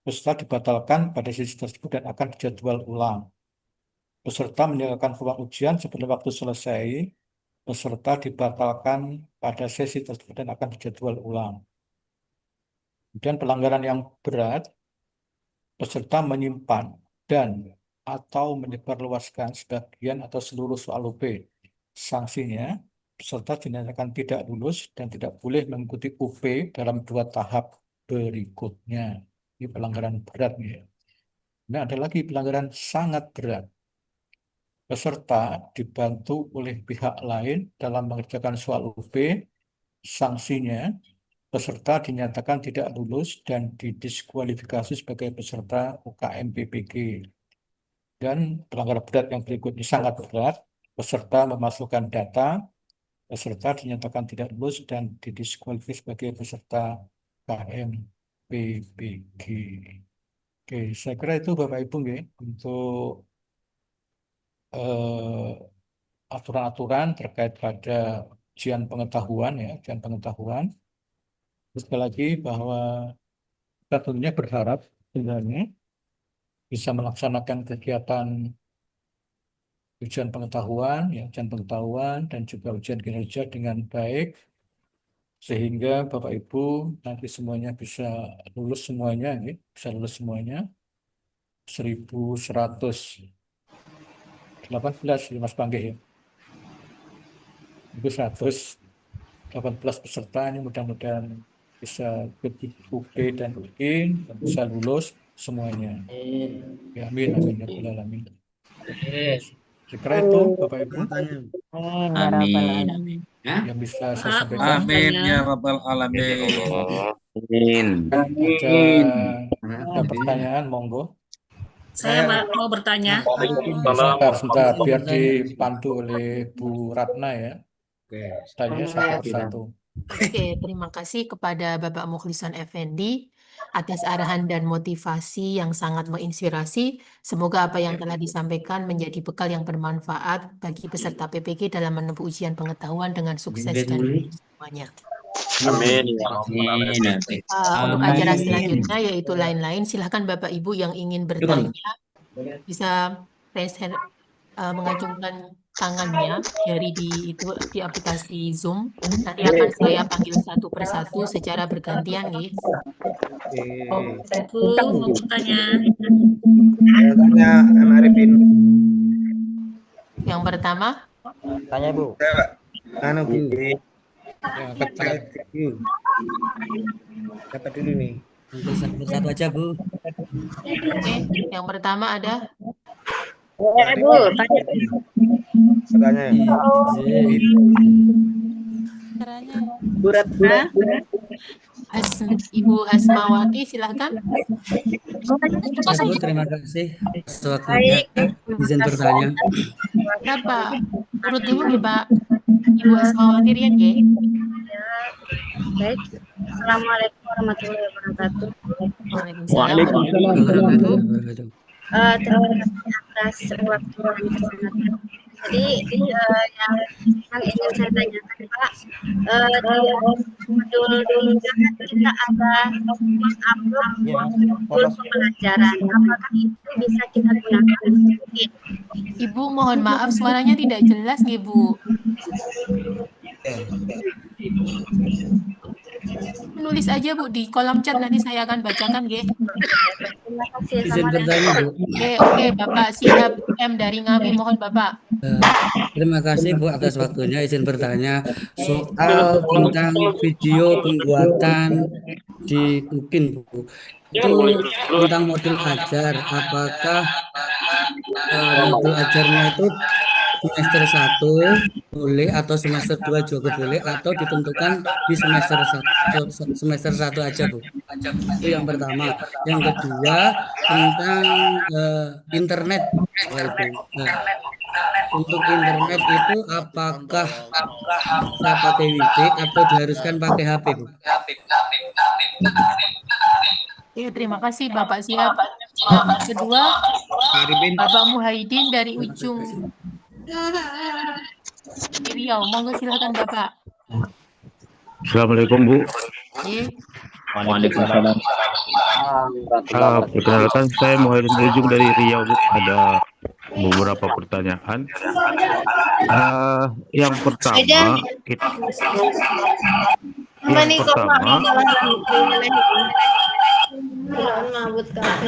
peserta dibatalkan pada sesi tersebut dan akan dijadwal ulang. Peserta meninggalkan ruang ujian sebelum waktu selesai, peserta dibatalkan pada sesi tersebut dan akan dijadwal ulang. Kemudian pelanggaran yang berat, peserta menyimpan dan atau menyebarluaskan sebagian atau seluruh soal UP. Sanksinya, peserta dinyatakan tidak lulus dan tidak boleh mengikuti UP dalam 2 tahap berikutnya. Ini pelanggaran berat ya. Nah, ada lagi pelanggaran sangat berat. Peserta dibantu oleh pihak lain dalam mengerjakan soal UP. Sanksinya, peserta dinyatakan tidak lulus dan didiskualifikasi sebagai peserta UKM PPG. Dan pelanggaran berat yang berikutnya sangat berat, peserta memasukkan data, peserta dinyatakan tidak lulus dan didiskualifikasi sebagai peserta UKM PPG. Oke, saya kira itu Bapak Ibu ya, untuk aturan-aturan terkait pada ujian pengetahuan ya, ujian pengetahuan. Terus sekali lagi bahwa kita tentunya berharap sebenarnya bisa melaksanakan kegiatan ujian pengetahuan, ya, ujian pengetahuan dan juga ujian kinerja dengan baik, sehingga Bapak Ibu nanti semuanya bisa lulus semuanya, ya, bisa lulus semuanya. 1118 ya Mas Panggih ya. 1118 peserta ini mudah-mudahan bisa ikut UP dan UI dan bisa lulus semuanya. Ya, amin, amin, ya rabbal alamin. Sekira itu Bapak Ibu Amin. yang bisa saya sampaikan. Amin ya rabbal alamin. Amin. Ada pertanyaan, monggo. Saya mau bertanya. Sebentar, biar dipandu oleh Bu Ratna ya. Tanya satu persatu. Oke, terima kasih kepada Bapak Mukhlisan Effendi atas arahan dan motivasi yang sangat menginspirasi. Semoga apa yang telah disampaikan menjadi bekal yang bermanfaat bagi peserta PPG dalam menempuh ujian pengetahuan dengan sukses dan semuanya. Amin. Untuk acara selanjutnya yaitu lain-lain, silahkan Bapak Ibu yang ingin bertanya bisa raise hand, mengacungkan tangannya dari di aplikasi Zoom. Nanti akan saya panggil satu persatu secara bergantian, nih. Bu, mau bertanya. Tanya Arifin. Yang pertama, Tanya Bu. Anu Bu. Ya, ketat. Siapa dulu nih? Untuk satu aja, Bu. Oke, yang pertama ada Bu, tanya. Pertanyaan. Bu Retna. Ibu Hasmawati, silahkan. Ya, Bu, terima kasih atas waktunya. Izin bertanya. Berapa? Urut dulu nih, Pak. Ibu Hasmawati Rian, ya. Baik. Assalamualaikum warahmatullahi wabarakatuh. Waalaikumsalam warahmatullahi wabarakatuh. Terima kasih atas waktu yang sangat. Jadi yang ingin saya tanyakan Pak, di modul dulu kan kita ada modul pembelajaran. Apakah itu bisa kita gunakan? Ibu, mohon maaf suaranya tidak jelas, Ibu. Nulis aja, Bu, di kolom chat nanti saya akan bacakan, nggih. Terima kasih. Izin bertanya, Bu. Oke, Bapak Siap M dari Ngawi, mohon Bapak. Terima kasih Bu atas waktunya. Izin bertanya soal tentang video pembuatan di UKIN, Bu. Itu tentang modul ajar. Apakah modul ajarnya itu semester 1 boleh atau semester 2 juga boleh atau ditentukan di semester 1 aja, Bu? Itu yang pertama. Yang kedua tentang internet, Ibu. Untuk internet itu apakah bisa pakai wifi atau diharuskan pakai HP, Bu? Oke, terima kasih Bapak Siap. Kedua, Bapak Muhaidin dari ujung Riau. Monggo silakan Bapak. Assalamualaikum, Bu. Oke. Waalaikumsalam. Perkenalkan, saya Muhammad Ujung dari Riau, Bu. Ada beberapa pertanyaan. Yang pertama,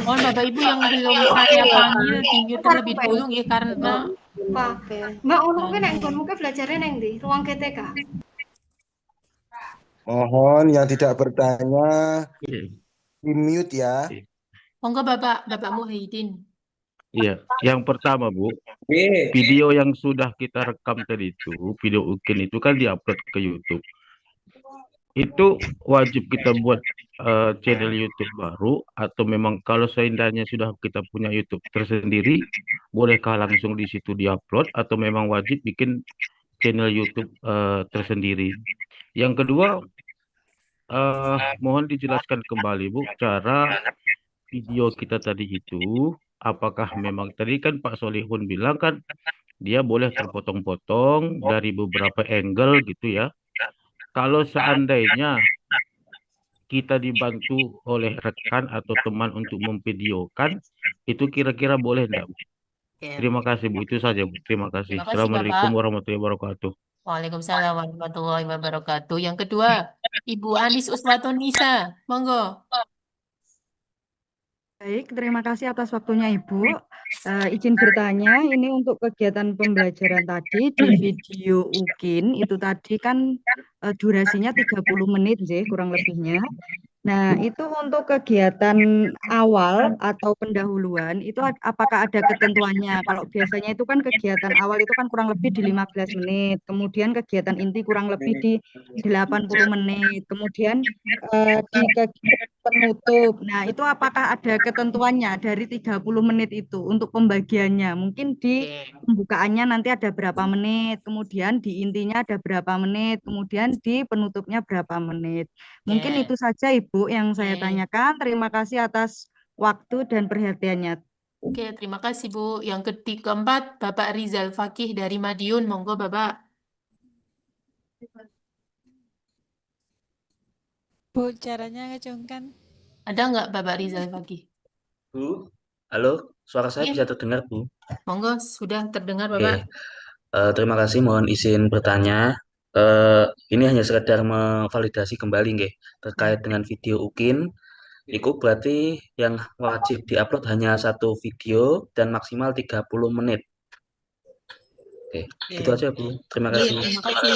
mohon Bapak Ibu yang belum saya panggil tinggi terlebih dahulu ya karena Mbak Ulu kan yang belajarnya neng di ruang GTK. Mohon yang tidak bertanya di mute ya. monggo Bapak Muhaidin. Iya, yang pertama, Bu, video yang sudah kita rekam tadi itu, video UKIN itu kan diupload ke YouTube. Itu wajib kita buat channel YouTube baru atau memang kalau seandainya sudah kita punya YouTube tersendiri, bolehkah langsung di situ diupload atau memang wajib bikin channel YouTube tersendiri? Yang kedua, mohon dijelaskan kembali, Bu, cara video kita tadi itu, apakah memang tadi kan Pak Solihun bilang kan dia boleh terpotong-potong dari beberapa angle gitu ya. Kalau seandainya kita dibantu oleh rekan atau teman untuk memvideokan, itu kira-kira boleh enggak, Bu? Terima kasih, Bu. Itu saja, Bu. Terima kasih. Terima kasih, Assalamualaikum Bapak. warahmatullahi wabarakatuh. Waalaikumsalam warahmatullahi wabarakatuh. Yang kedua, Ibu Anis Uswatunisa. Monggo. Baik, terima kasih atas waktunya Ibu. Izin bertanya, ini untuk kegiatan pembelajaran tadi di video UKIN, itu tadi kan durasinya 30 menit, kurang lebihnya. Nah, itu untuk kegiatan awal atau pendahuluan, itu apakah ada ketentuannya? Kalau biasanya itu kan kegiatan awal itu kan kurang lebih di 15 menit, kemudian kegiatan inti kurang lebih di 80 menit, kemudian di kegiatan penutup. Nah, itu apakah ada ketentuannya dari 30 menit itu untuk pembagiannya? Mungkin di pembukaannya nanti ada berapa menit, kemudian di intinya ada berapa menit, kemudian di penutupnya berapa menit. Mungkin itu saja Ibu yang saya tanyakan. Terima kasih atas waktu dan perhatiannya. Oke, terima kasih Bu. Yang keempat, Bapak Rizal Fakih dari Madiun. Monggo Bapak. Bu, caranya ngecungkan. Ada nggak Bapak Rizal Fakih? Bu, halo, suara saya bisa terdengar, Bu? Monggo, sudah terdengar Oke, Bapak. terima kasih, mohon izin bertanya. Ini hanya sekedar memvalidasi kembali nggih, terkait dengan video UKIN. Itu berarti yang wajib diupload hanya satu video dan maksimal 30 menit. Oke, gitu aja, Bu. Terima kasih. Terima kasih.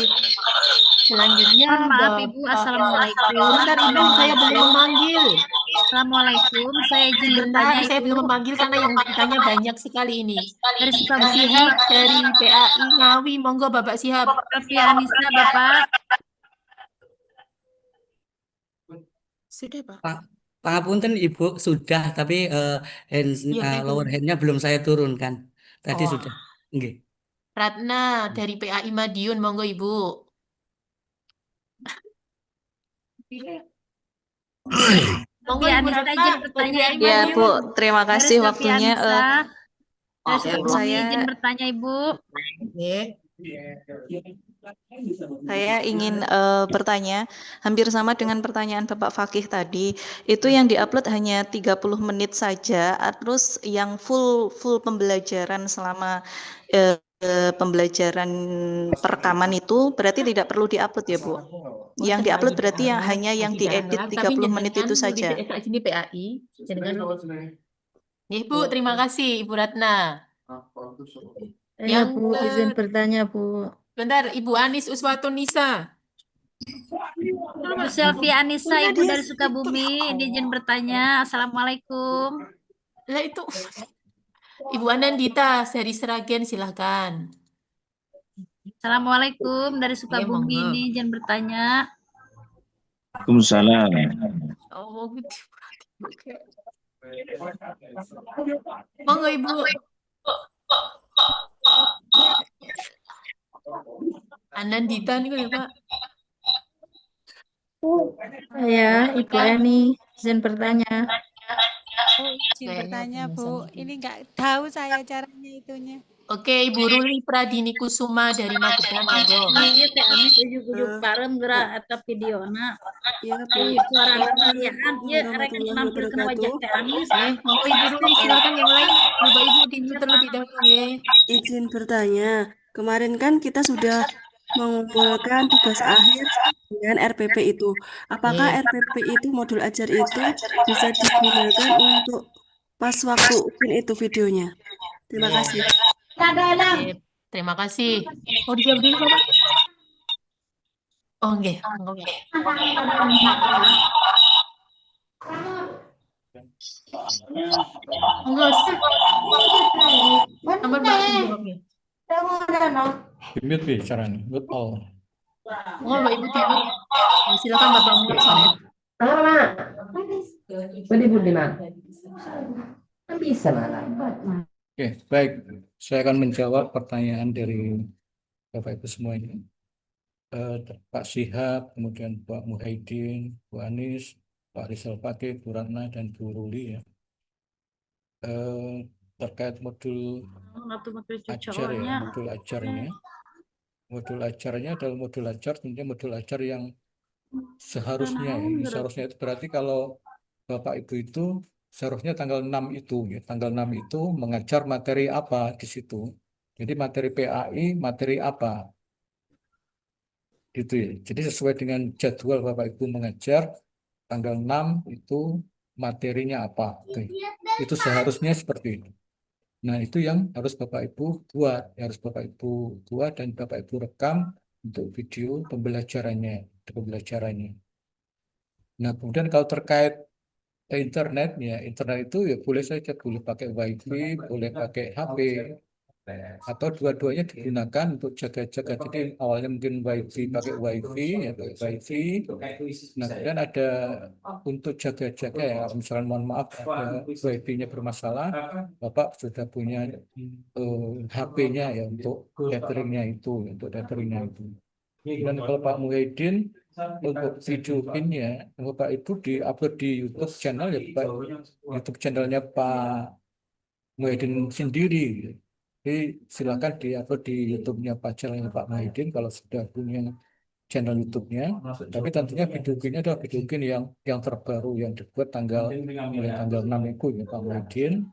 Selanjutnya, Mohon maaf Ibu, Assalamualaikum. Bentar, Ibu, saya belum memanggil. Assalamualaikum, saya izin Sebentar, bertanya saya Ibu. belum memanggil karena yang ditanya banyak sekali ini. Dari Pak Sukabumi, Sihab dari PAI Ngawi, monggo Bapak Sihab. Rafia Anissa, Bapak. Sudah, Pak. Pak, Pangapunten Ibu sudah, tapi Iya, lower belum. hand-nya belum saya turunkan. Tadi Oh, sudah. Nggih. Ratna dari PAI Madiun, monggo Ibu. Monggo Rafia Ibu Anissa Ratna izin dari bertanya PAI Ibu. Ya, Bu, Madiun. terima Dari kasih Rafia waktunya. Anissa. Dari Sukabumi Saya izin bertanya Ibu. saya ingin bertanya, hampir sama dengan pertanyaan Bapak Fakih tadi. Itu yang diupload hanya 30 menit saja, terus yang full pembelajaran selama pembelajaran perekaman itu berarti tidak perlu diupload ya, Bu? Oh, Yang tidak diupload berarti diharap, hanya yang tidak diedit harap, tapi 30 menit jenengan itu nulis saja. sini PAI, jenengan. Bu, terima kasih Ibu Ratna. Ya Yang Bu, izin bertanya Bu. bentar, Ibu Anis Uswatun Nisa. Ibu Selvia Anissa, Ibu dari Sukabumi, ini izin bertanya. Assalamualaikum. Lah itu Ibu Anandita dari Seragen, silahkan. Assalamualaikum dari Sukabumi, monggo. ini izin bertanya. Waalaikumsalam. Oh, gitu. Monggo Ibu. Anandita nih ya Pak. Saya Ibu Eni, izin bertanya. Izin bertanya Bu, ini nggak tahu saya caranya itunya. Oke, Ibu Ruli Pradini Kusuma dari Magetan, monggo. Iya, Teh Anis ujuk-ujuk parem gerak atau videona. Iya, suara pertanyaan, iya, rek nampilkan wajah Teh Anis. Monggo Ibu Ruli, silakan yang lain. Bapak Ibu di terlebih dahulu ya. Izin bertanya, kemarin kan kita sudah mengumpulkan tugas akhir dengan RPP itu. Apakah RPP itu, modul ajar itu bisa digunakan untuk pas waktu itu videonya? Terima kasih. Terima kasih. Oh, dijawab dulu Bapak. Oh, nggih. Monggo. Monggo. Nomor Mbak dijawabnya. Dimute bicaranya, mute all. Oh, Mbak Ibu tidur. Silakan Bapak mulai soalnya. Bisa Oke, baik. Saya akan menjawab pertanyaan dari Bapak Ibu semuanya. Pak Sihab, kemudian Pak Muhaidin, Bu Anis, Pak Rizal Fakih, Bu Ratna, dan Bu Ruli ya. Terkait modul ajar ya, modul ajarnya. Modul ajarnya adalah modul ajar, tentunya modul ajar yang seharusnya ya. Seharusnya itu berarti kalau Bapak Ibu itu seharusnya tanggal 6 itu ya. Tanggal 6 itu mengajar materi apa di situ. Jadi materi PAI, materi apa. Gitu ya. Jadi sesuai dengan jadwal Bapak Ibu mengajar tanggal 6 itu materinya apa. Oke. Itu seharusnya seperti itu. Nah, itu yang harus Bapak Ibu buat, harus Bapak Ibu buat dan Bapak Ibu rekam untuk video pembelajarannya. Nah, kemudian kalau terkait internet itu ya boleh saja, boleh pakai WiFi, boleh pakai HP, atau dua-duanya digunakan untuk jaga-jaga. Jadi awalnya mungkin pakai WiFi, ya pakai WiFi. Nah, kemudian ada untuk jaga-jaga ya, misalnya mohon maaf ada WiFi-nya bermasalah, Bapak sudah punya HP-nya ya untuk dateringnya itu, Dan kalau Pak Muhyiddin untuk video ini Bapak Ibu diupload di YouTube channel ya, Pak, YouTube channelnya Pak Muhyiddin sendiri. Jadi silakan diupload di YouTube-nya channelnya Pak Muhyiddin kalau sudah punya channel YouTube-nya. Tapi tentunya video ini adalah video yang terbaru yang dibuat mulai tanggal 6 itu ya Pak Muhyiddin.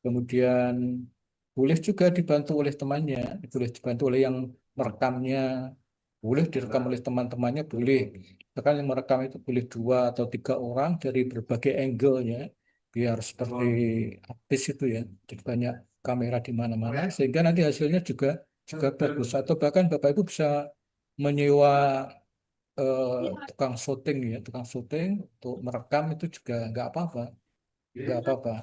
Kemudian boleh juga dibantu oleh temannya, boleh dibantu oleh yang merekamnya, boleh direkam oleh teman-temannya, boleh. Bahkan yang merekam itu boleh 2 atau 3 orang dari berbagai angle-nya, biar seperti artis itu ya, jadi banyak kamera di mana-mana, sehingga nanti hasilnya juga bagus. Atau bahkan Bapak Ibu bisa menyewa tukang syuting ya, tukang syuting untuk merekam itu juga nggak apa-apa, nggak apa-apa.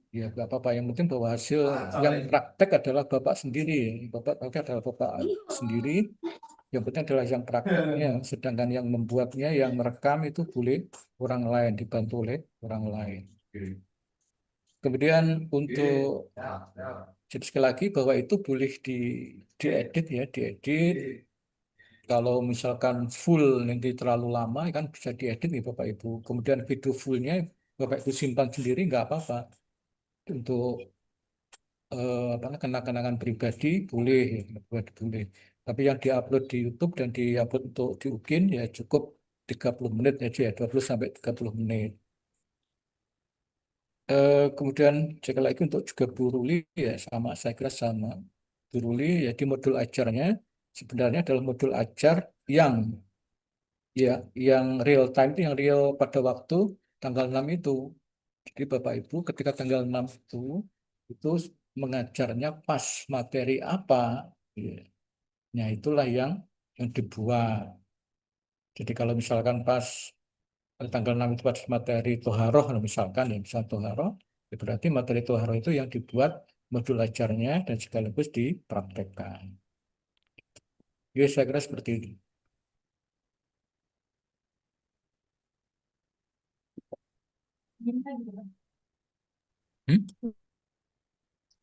Ya, nggak apa-apa. Yang penting bahwa hasil yang praktek adalah Bapak sendiri. Bapak praktek adalah Bapak sendiri. Yang penting adalah yang prakteknya. Sedangkan yang membuatnya, yang merekam itu boleh orang lain, dibantu oleh orang lain. Kemudian untuk, jadi sekali lagi bahwa itu boleh diedit ya, diedit. Kalau misalkan full nanti terlalu lama kan bisa diedit nih Bapak Ibu. Kemudian video fullnya Bapak Ibu simpan sendiri nggak apa-apa. Untuk kenang-kenangan pribadi boleh, boleh. Tapi yang diupload di YouTube dan diupload untuk di UKIN ya cukup 30 menit aja ya, 20 sampai 30 menit. Kemudian cek lagi untuk juga Bu Ruli ya sama, saya kira sama. Bu Ruli ya di modul ajarnya sebenarnya adalah modul ajar yang yang real time itu yang real pada waktu tanggal 6 itu. Jadi Bapak Ibu ketika tanggal 6 itu mengajarnya pas materi apa, ya. Nah itulah yang dibuat. Jadi kalau misalkan pas tanggal 6 itu pas materi toharoh, misalkan ya misal toharoh, ya berarti materi toharoh itu yang dibuat modul ajarnya dan sekaligus dipraktekkan. Ya saya kira seperti itu.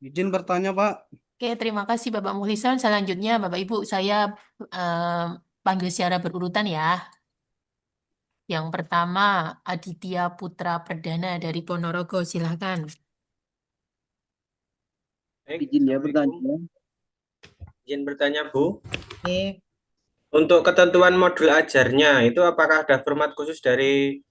Izin bertanya, Pak. Oke, terima kasih Bapak Muhlisan. Selanjutnya Bapak Ibu, saya panggil secara berurutan ya. Yang pertama, Aditya Putra Perdana dari Ponorogo, silakan. Izin ya bertanya. Izin bertanya, Bu. Oke. Untuk ketentuan modul ajarnya, itu apakah ada format khusus dari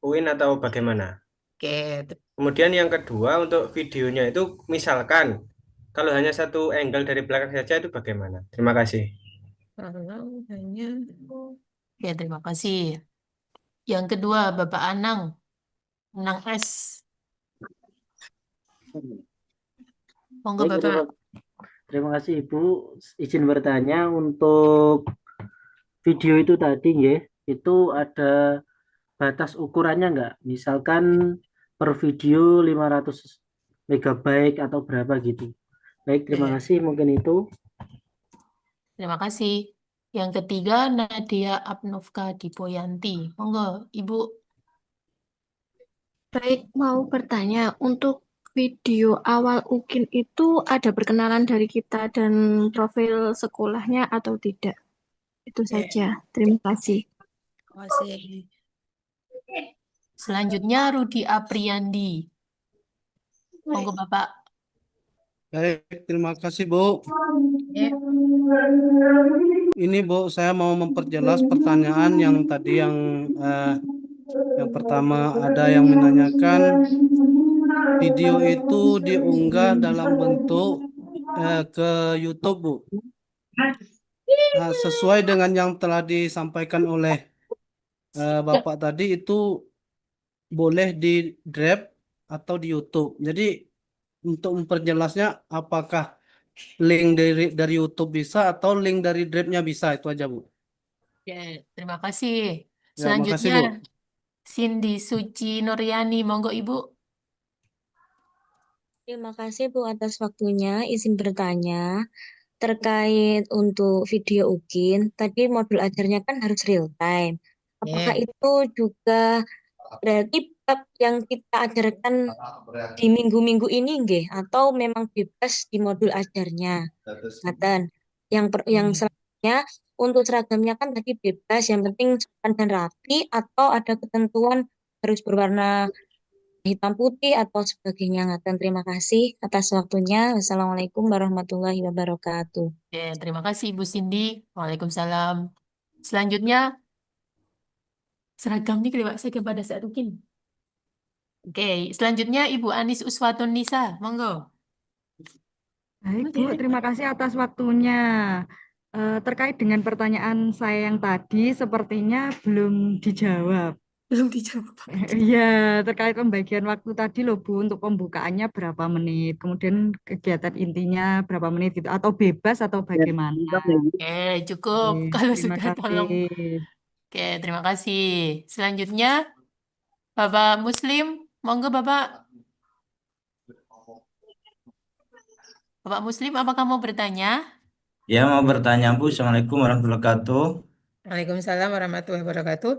UIN atau bagaimana? Oke. Kemudian yang kedua, untuk videonya itu misalkan, kalau hanya satu angle dari belakang saja itu bagaimana? Terima kasih. Ya, terima kasih. Yang kedua, Bapak Anang. Anang S. Monggo Baik, Bapak. terima kasih Ibu. Izin bertanya untuk video itu tadi ya, itu ada batas ukurannya nggak? Misalkan per video 500 megabyte atau berapa gitu. Baik, terima kasih. Mungkin itu. Terima kasih. Yang ketiga, Nadia Abnovka Dipoyanti. Monggo, Ibu. Baik, mau bertanya, untuk video awal UKIN itu ada perkenalan dari kita dan profil sekolahnya atau tidak? Itu saja. Terima kasih. Terima kasih. Selanjutnya, Rudi Apriandi. Monggo, Bapak. Baik, terima kasih, Bu. Ini, Bu, saya mau memperjelas pertanyaan yang tadi yang pertama ada yang menanyakan video itu diunggah dalam bentuk ke YouTube, Bu. Nah, sesuai dengan yang telah disampaikan oleh Bapak tadi itu boleh di Drive atau di YouTube. Jadi untuk memperjelasnya apakah link dari YouTube bisa atau link dari Drive-nya bisa, itu aja, Bu. Oke, terima kasih. Ya, makasih, Selanjutnya, Bu. Cindy Suci Nuryani. Monggo, Ibu. Terima kasih Bu atas waktunya. Izin bertanya terkait untuk video UKIN. Tadi modul ajarnya kan harus real time. Apakah itu juga berarti bab yang kita ajarkan di minggu-minggu ini nggih atau memang bebas di modul ajarnya? Ngaten. Yang selanjutnya untuk seragamnya kan tadi bebas, yang penting sopan dan rapi atau ada ketentuan harus berwarna hitam putih atau sebagainya. Ngaten. Terima kasih atas waktunya. Wassalamualaikum warahmatullahi wabarakatuh. Oke, terima kasih Ibu Cindy. Waalaikumsalam. Selanjutnya, seragam nih kalau saya kepada saat UKIN. Oke, selanjutnya Ibu Anis Uswatun Nisa. Monggo. Baik, Bu, terima kasih atas waktunya. Terkait dengan pertanyaan saya yang tadi, sepertinya belum dijawab. Belum dijawab. Iya, terkait pembagian waktu tadi loh Bu, untuk pembukaannya berapa menit, kemudian kegiatan intinya berapa menit gitu, atau bebas atau bagaimana? Oke, cukup. Kalau Terima sudah tolong. kasih. Oke, terima kasih. Selanjutnya, Bapak Muslim. Monggo Bapak. Bapak Muslim, apakah mau bertanya? Ya, mau bertanya Bu. Assalamualaikum warahmatullahi wabarakatuh. Waalaikumsalam warahmatullahi wabarakatuh.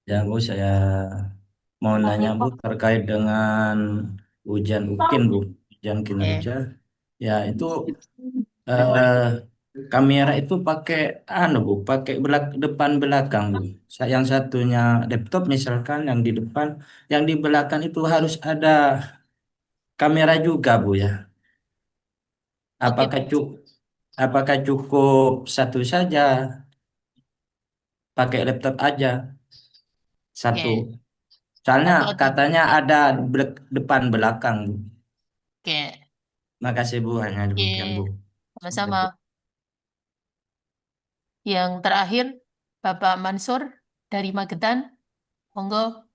Ya Bu, saya mau nanya Bu terkait dengan ujian UKIN Bu, ujian kinerja. Ya itu eh, kamera itu pakai Bu, pakai depan belakang Bu. Yang satunya laptop misalkan, yang di depan, yang di belakang itu harus ada kamera juga Bu ya. Apakah cukup apakah cukup satu saja, pakai laptop aja satu? Soalnya katanya ada depan belakang Bu. Oke, Makasih Bu, hanya demikian Bu. sama-sama. Yang terakhir, Bapak Mansur dari Magetan. Monggo.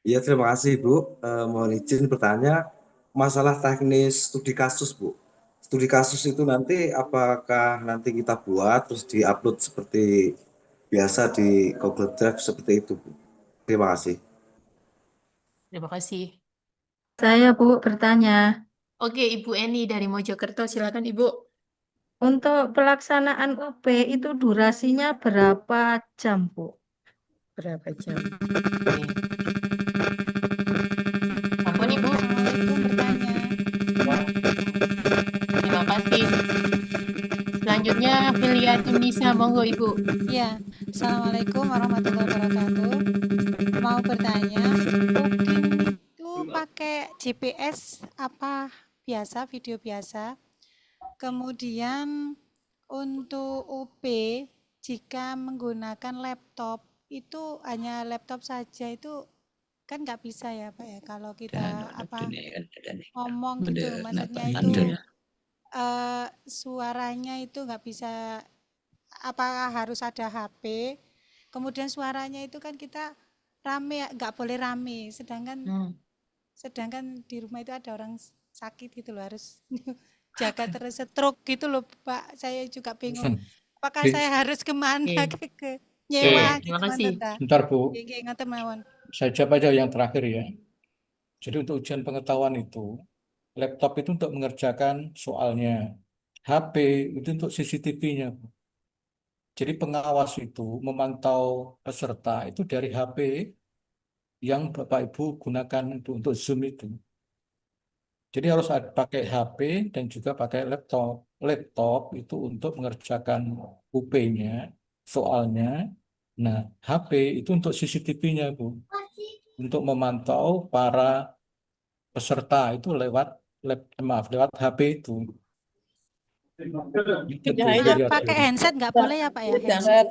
Iya, terima kasih Bu. Mohon izin bertanya masalah teknis studi kasus Bu. Studi kasus itu nanti apakah nanti kita buat terus diupload seperti biasa di Google Drive seperti itu Bu. Terima kasih. Terima kasih. Saya Bu bertanya, Oke, Ibu Eni dari Mojokerto, silakan Ibu. untuk pelaksanaan UP itu durasinya berapa jam Bu? Berapa jam? Ampun Ibu. Terima kasih. Selanjutnya Filia Tunisa, monggo Ibu. Ya, Assalamualaikum warahmatullahi wabarakatuh. Mau bertanya, UKIN itu pakai GPS apa biasa, video biasa? Kemudian untuk UP, jika menggunakan laptop, itu hanya laptop saja, itu kan nggak bisa ya Pak ya, kalau kita ngomong gitu, maksudnya itu suaranya itu nggak bisa, apakah harus ada HP, kemudian suaranya itu kan kita rame, nggak boleh rame, sedangkan di rumah itu ada orang sakit gitu loh, harus jaga terus stroke gitu loh Pak, saya juga bingung apakah saya harus kemana ke nyewa gitu. Terima kasih. Bentar Bu, ngoten mawon. saya jawab aja yang terakhir ya. Jadi untuk ujian pengetahuan itu, laptop itu untuk mengerjakan soalnya, HP itu untuk CCTV-nya. Jadi pengawas itu memantau peserta itu dari HP yang Bapak Ibu gunakan untuk Zoom itu. Jadi harus pakai HP dan juga pakai laptop. Laptop itu untuk mengerjakan UP-nya, soalnya. Nah, HP itu untuk CCTV-nya, Bu. Untuk memantau para peserta itu lewat lewat HP itu. Itu Bu, Ya, lihat pakai dulu. handset nggak boleh ya Pak ya? Handset.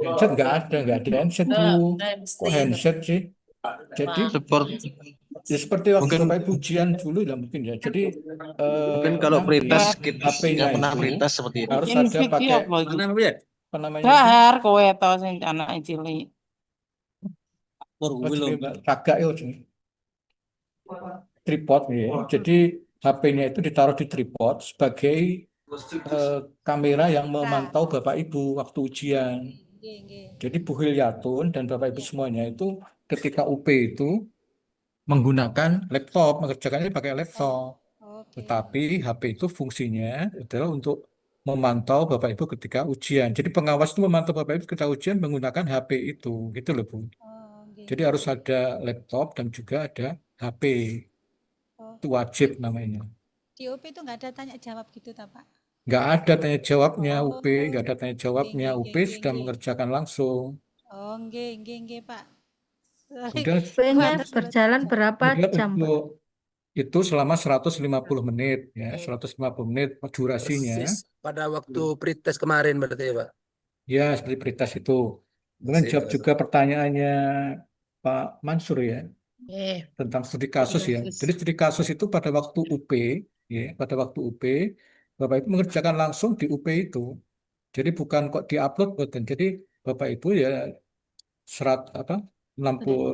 Handset nggak ada handset Bu. Kok handset sih? Jadi seperti waktu Mungkin- Bapak Ibu ujian dulu ya mungkin ya. Jadi Mungkin kalau nanti perintas HP-nya yang pernah itu perintas seperti itu. harus ada pakai apa namanya itu? Dahar kowe to sing anake cilik. Raga ya, tripod ya. Jadi HP-nya itu ditaruh di tripod sebagai kamera yang memantau Bapak Ibu waktu ujian. Jadi Bu Hilyatun dan Bapak Ibu semuanya itu ketika UP itu menggunakan laptop, mengerjakannya pakai laptop. Tetapi HP itu fungsinya adalah untuk memantau Bapak Ibu ketika ujian. Jadi pengawas itu memantau Bapak Ibu ketika ujian menggunakan HP itu, gitu loh Bu. Jadi harus ada laptop dan juga ada HP. Itu wajib namanya. Di UP itu nggak ada tanya jawab gitu tak Pak? Nggak ada tanya jawabnya UP, nggak ada tanya jawabnya. UP sudah mengerjakan langsung. Oh, nggih Pak. Kemudian UP-nya berjalan berapa kemudian jam Pak? untuk itu selama 150 menit ya, 150 menit durasinya. Pada waktu pretest kemarin berarti ya Pak? Ya, seperti Pritas itu. Kemudian jawab juga pertanyaannya Pak Mansur ya, tentang studi kasus ya. Jadi studi kasus itu pada waktu UP, ya, pada waktu UP, Bapak Ibu mengerjakan langsung di UP itu. Jadi bukan kok diupload, bukan. Jadi Bapak Ibu ya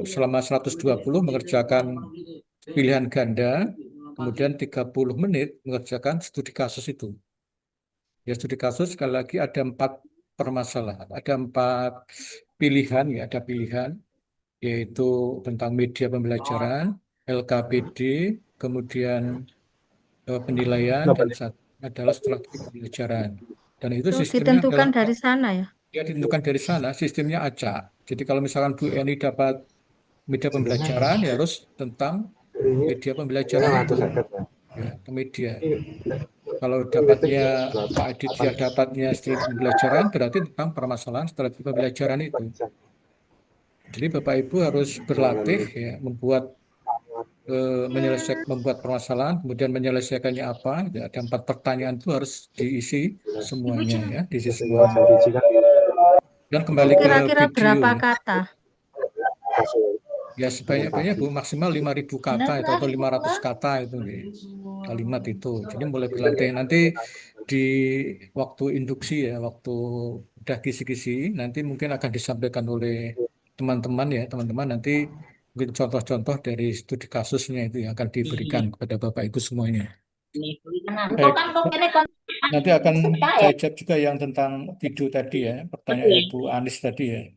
selama 120 mengerjakan pilihan ganda, kemudian 30 menit mengerjakan studi kasus itu. Ya, studi kasus sekali lagi ada 4 permasalahan, ada 4 pilihan ya, ada pilihan yaitu tentang media pembelajaran, LKPD, kemudian penilaian, dan satu adalah strategi pembelajaran. Dan itu Itu sistemnya ditentukan adalah dari sana ya. ya ditentukan dari sana, sistemnya acak. Jadi kalau misalkan Bu Eni dapat media pembelajaran ya harus tentang media pembelajaran itu ya, ke media. Kalau dapatnya Pak Aditya dapatnya strategi pembelajaran berarti tentang permasalahan strategi pembelajaran itu. Jadi Bapak Ibu harus berlatih ya membuat permasalahan, kemudian menyelesaikannya apa. Ya, ada 4 pertanyaan itu harus diisi semuanya ya, diisi semuanya. Dan kembali ke Kira-kira video berapa ya. kata? Ya sebanyak-banyak Bu, maksimal 5.000 kata itu atau 500 kata itu kalimat itu. Jadi mulai berlatih nanti di waktu induksi ya, waktu udah kisi-kisi nanti mungkin akan disampaikan oleh teman-teman ya, teman-teman nanti mungkin contoh-contoh dari studi kasusnya itu yang akan diberikan kepada Bapak Ibu semuanya. Baik, nanti akan saya jawab juga yang tentang video tadi ya, pertanyaannya Bu Anis tadi ya.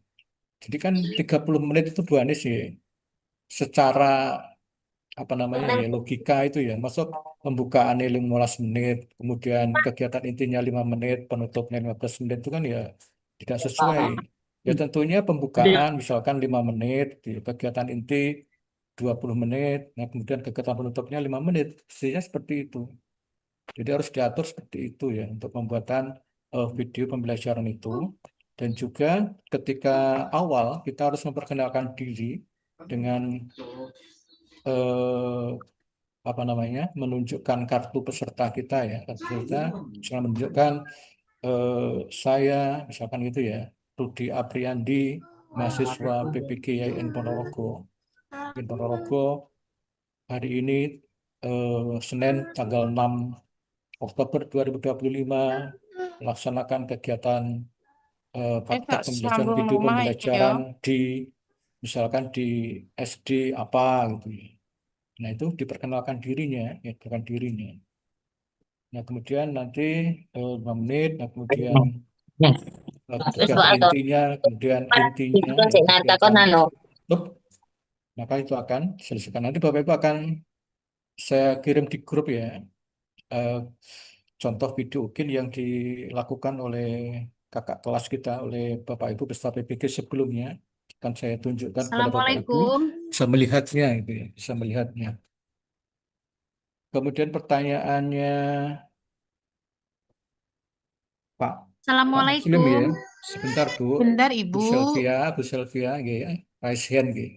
Jadi kan 30 menit itu Bu Anis ya, secara apa namanya ya logika itu ya, masuk pembukaan 15 menit, kemudian kegiatan intinya 5 menit, penutupnya 15 menit itu kan ya tidak sesuai. Ya tentunya pembukaan misalkan 5 menit, di kegiatan inti 20 menit, nah kemudian kegiatan penutupnya 5 menit, mestinya seperti itu. Jadi harus diatur seperti itu ya untuk pembuatan video pembelajaran itu. Dan juga ketika awal kita harus memperkenalkan diri dengan eh, apa namanya menunjukkan kartu peserta kita ya, kartu peserta misalnya menunjukkan saya misalkan gitu ya, Rudi Apriandi, mahasiswa PPGIN Ponorogo, hari ini Senin tanggal 6 Oktober 2025 melaksanakan kegiatan praktek pembelajaran sambung video rumah ya. pembelajaran di misalkan di SD apa gitu ya. Nah itu diperkenalkan dirinya, ya diperkenalkan dirinya. Nah kemudian nanti 5 menit, nah kemudian kegiatan intinya, kemudian intinya, ya, kegiatan tutup, maka itu akan selesaikan. Nanti Bapak Ibu akan saya kirim di grup ya, eh, contoh video UKIN yang dilakukan oleh kakak kelas kita, oleh Bapak Ibu peserta PPG sebelumnya. Akan saya tunjukkan kepada Bapak Ibu, Assalamualaikum. bisa melihatnya, gitu ya, bisa melihatnya. Kemudian pertanyaannya Pak Muslim ya, Assalamualaikum. sebentar Bu, Bentar Bu Ibu. Sylvia, ya, raise hand, ya.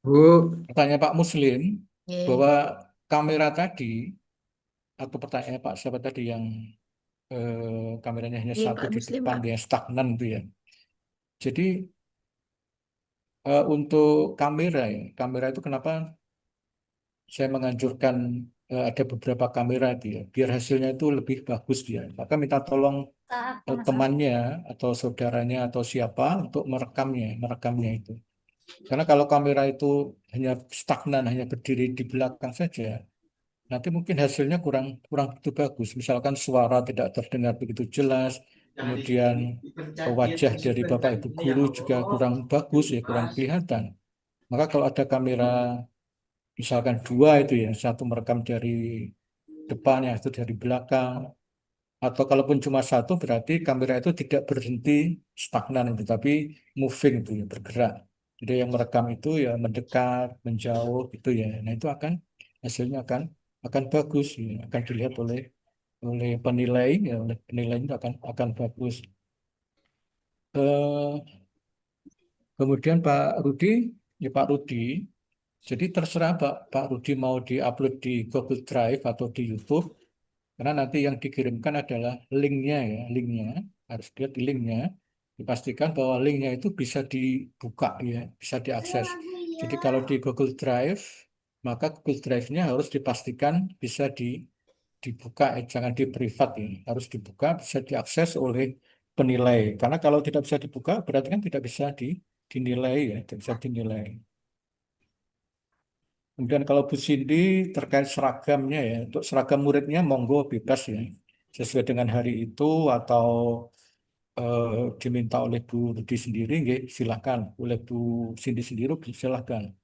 Bu. Pertanyaan Pak Muslim Oke. bahwa kamera tadi atau pertanyaan Pak siapa tadi yang kameranya hanya Iya, satu Pak di Muslim, depan Pak. yang stagnan itu ya. Jadi untuk kamera ya, kamera itu kenapa saya menganjurkan ada beberapa kamera itu ya, biar hasilnya itu lebih bagus dia. Maka minta tolong temannya atau saudaranya atau siapa untuk merekamnya itu. Karena kalau kamera itu hanya stagnan, hanya berdiri di belakang saja, nanti mungkin hasilnya kurang kurang begitu bagus. Misalkan suara tidak terdengar begitu jelas, kemudian wajah dari Bapak Ibu guru juga kurang bagus ya, kurang kelihatan. Maka kalau ada kamera misalkan 2 itu ya, satu merekam dari depan, yang itu dari belakang, atau kalaupun cuma satu berarti kamera itu tidak berhenti stagnan itu, tapi moving itu ya, bergerak. Jadi yang merekam itu ya mendekat, menjauh itu ya. Nah itu hasilnya akan bagus ya, akan dilihat oleh oleh penilai ya, oleh penilai itu akan bagus. Eh, Kemudian Pak Rudi, ya Pak Rudi, jadi terserah Pak Rudi mau diupload di Google Drive atau di YouTube, karena nanti yang dikirimkan adalah linknya ya, linknya harus lihat di linknya, dipastikan bahwa linknya itu bisa dibuka ya, bisa diakses. Jadi kalau di Google Drive, maka Google Drive-nya harus dipastikan bisa dibuka, jangan di privat ya, harus dibuka, bisa diakses oleh penilai. Karena kalau tidak bisa dibuka, berarti kan tidak bisa dinilai ya, tidak bisa dinilai. Kemudian kalau Bu Cindy terkait seragamnya ya, untuk seragam muridnya monggo bebas ya, sesuai dengan hari itu atau diminta oleh Bu Rudi sendiri, nggih, silakan. Oleh Bu Cindy sendiri silakan.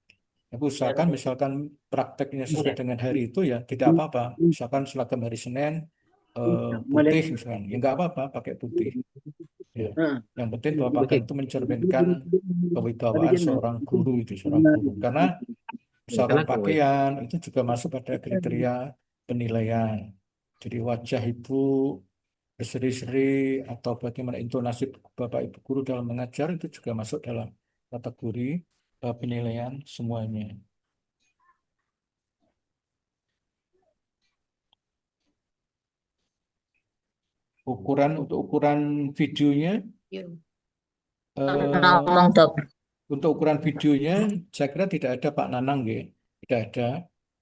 Aku usahakan misalkan prakteknya sesuai dengan hari itu ya tidak apa-apa. Misalkan seragam hari Senin putih misalkan, ya nggak apa-apa pakai putih. Ya. Yang penting bahwa pakaian itu mencerminkan kewibawaan seorang guru itu, seorang guru. Karena misalkan pakaian itu juga masuk pada kriteria penilaian. Jadi wajah ibu berseri-seri atau bagaimana intonasi Bapak Ibu guru dalam mengajar itu juga masuk dalam kategori penilaian semuanya. Untuk ukuran videonya, untuk ukuran videonya saya kira tidak ada Pak Nanang ya, tidak ada.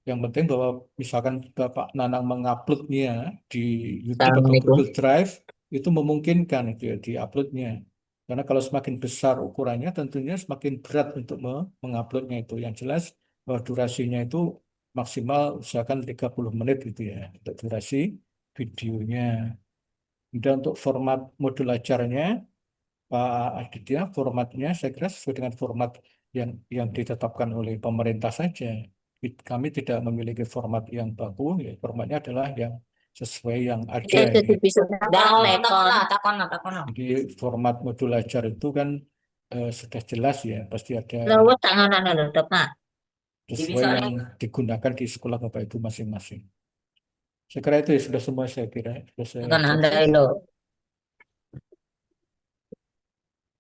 Yang penting bahwa misalkan Bapak Nanang menguploadnya di YouTube atau Google Drive itu memungkinkan itu ya diuploadnya. Karena kalau semakin besar ukurannya tentunya semakin berat untuk menguploadnya itu. Yang jelas bahwa durasinya itu maksimal usahakan 30 menit gitu ya untuk durasi videonya. Dan untuk format modul ajarnya Pak Aditya, formatnya saya kira sesuai dengan format yang ditetapkan oleh pemerintah saja. Kami tidak memiliki format yang baku, ya, formatnya adalah yang sesuai yang ada. Ya. Jadi format modul ajar itu kan sudah jelas ya, pasti ada sesuai yang digunakan di sekolah Bapak Ibu masing-masing. Saya kira itu ya sudah semua saya kira. Sudah saya jawab.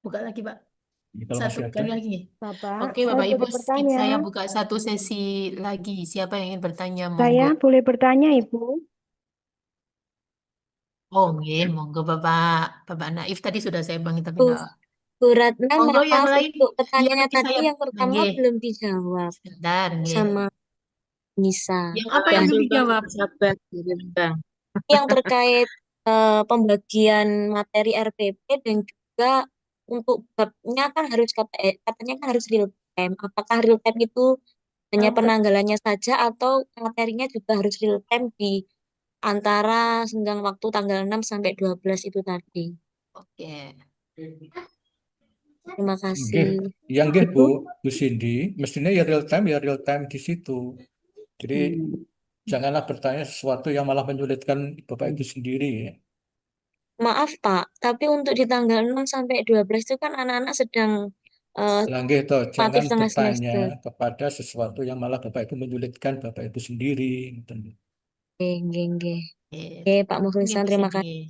Buka lagi, Pak. Kalau Satu masih ada. kali lagi. Bapak, Oke, saya Bapak Ibu, boleh bertanya. saya buka satu sesi lagi. Siapa yang ingin bertanya? Saya Monggo. boleh bertanya, Ibu. Oh, nggih, monggo Bapak Naif tadi sudah saya panggil tapi enggak. Bu Ratna, Monggo yang maaf lain. untuk Iya, pertanyaan nanti tadi saya yang pertama nggih. belum dijawab Sebentar, nggih. sama Nisa. Yang apa yang belum dijawab? Yang terkait pembagian materi RPP dan juga untuk babnya kan harus katanya kan harus real time. Apakah real time itu hanya penanggalannya saja atau materinya juga harus real time di antara senggang waktu tanggal 6 sampai 12 itu tadi? Oke. Terima kasih. Yang nggih Bu Cindy, mestinya ya real time di situ. Jadi janganlah bertanya sesuatu yang malah menyulitkan Bapak Ibu sendiri ya. Maaf Pak, tapi untuk di tanggal 6 sampai 12 itu kan anak-anak sedang Langgih toh, jangan tengah bertanya semester. kepada sesuatu yang malah Bapak Ibu menyulitkan Bapak Ibu sendiri. Nggih. Oke, Pak Mukhlisan, terima kasih.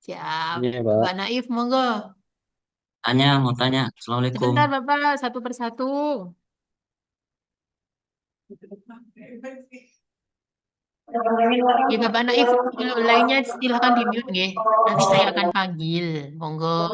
Siap. Iya, Pak. Bapak Naif, monggo. Mau tanya. Assalamualaikum. Sebentar, Bapak, satu persatu. Ya, Bapak Naif, lainnya silahkan di-mute, nggih. Nanti saya akan panggil. Monggo.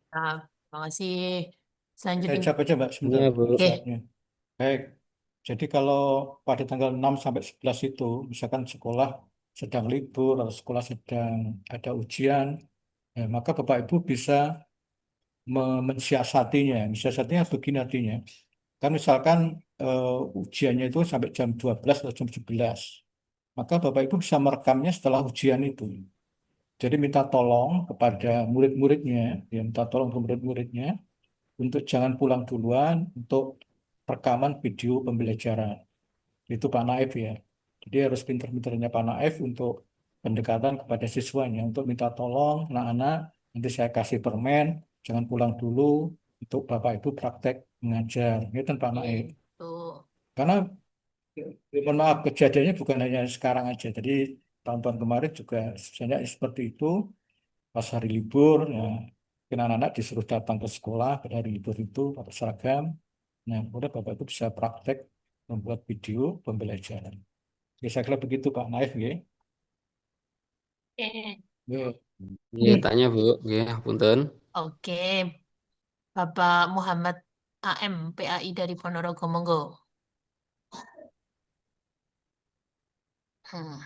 Nah, terima kasih. Saya Selanjutnya. jawab aja Mbak sebentar. Oke. Jawabnya. Baik. Jadi kalau pada tanggal 6 sampai 11 itu, misalkan sekolah sedang libur atau sekolah sedang ada ujian, ya, maka Bapak Ibu bisa mensiasatinya. Mensiasatinya begini artinya. Kan misalkan ujiannya itu sampai jam 12 atau jam 11. Maka Bapak Ibu bisa merekamnya setelah ujian itu. Jadi minta tolong kepada murid-muridnya, ya minta tolong ke murid-muridnya untuk jangan pulang duluan untuk rekaman video pembelajaran. Itu Pak Naif ya. Jadi harus pinter-pinternya Pak Naif untuk pendekatan kepada siswanya untuk minta tolong anak-anak nanti saya kasih permen, jangan pulang dulu untuk Bapak Ibu praktek mengajar. Itu Pak Naif. Tuh. Karena mohon maaf kejadiannya bukan hanya sekarang aja. Jadi tahun-tahun kemarin juga sebenarnya seperti itu. Pas hari libur, ya, mungkin anak-anak disuruh datang ke sekolah pada hari libur itu pakai seragam. Nah, kemudian Bapak itu bisa praktek membuat video pembelajaran. Ya, saya kira begitu Pak Naif, ya. Ya. Iya, tanya Bu. Oke, punten. Oke, Bapak Muhammad AM, PAI dari Ponorogo, monggo. Hmm.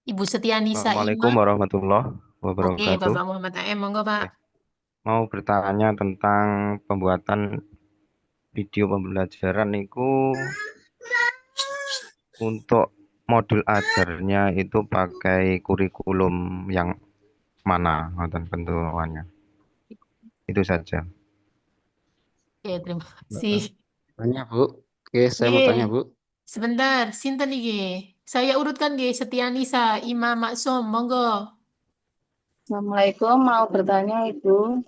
Ibu Setianisa Assalamualaikum Ima. warahmatullahi Oke, wabarakatuh. Bapak Muhammad AM, monggo Pak. Mau bertanya tentang pembuatan video pembelajaran itu untuk modul ajarnya itu pakai kurikulum yang mana, ngoten bentukannya. Itu saja. Oke, terima kasih. Tanya Bu. Oke, saya mau Oke, tanya Bu. sebentar, sinten iki? Saya urutkan nggih, Setianisa Ima Maksum, monggo. Assalamualaikum, mau bertanya Ibu,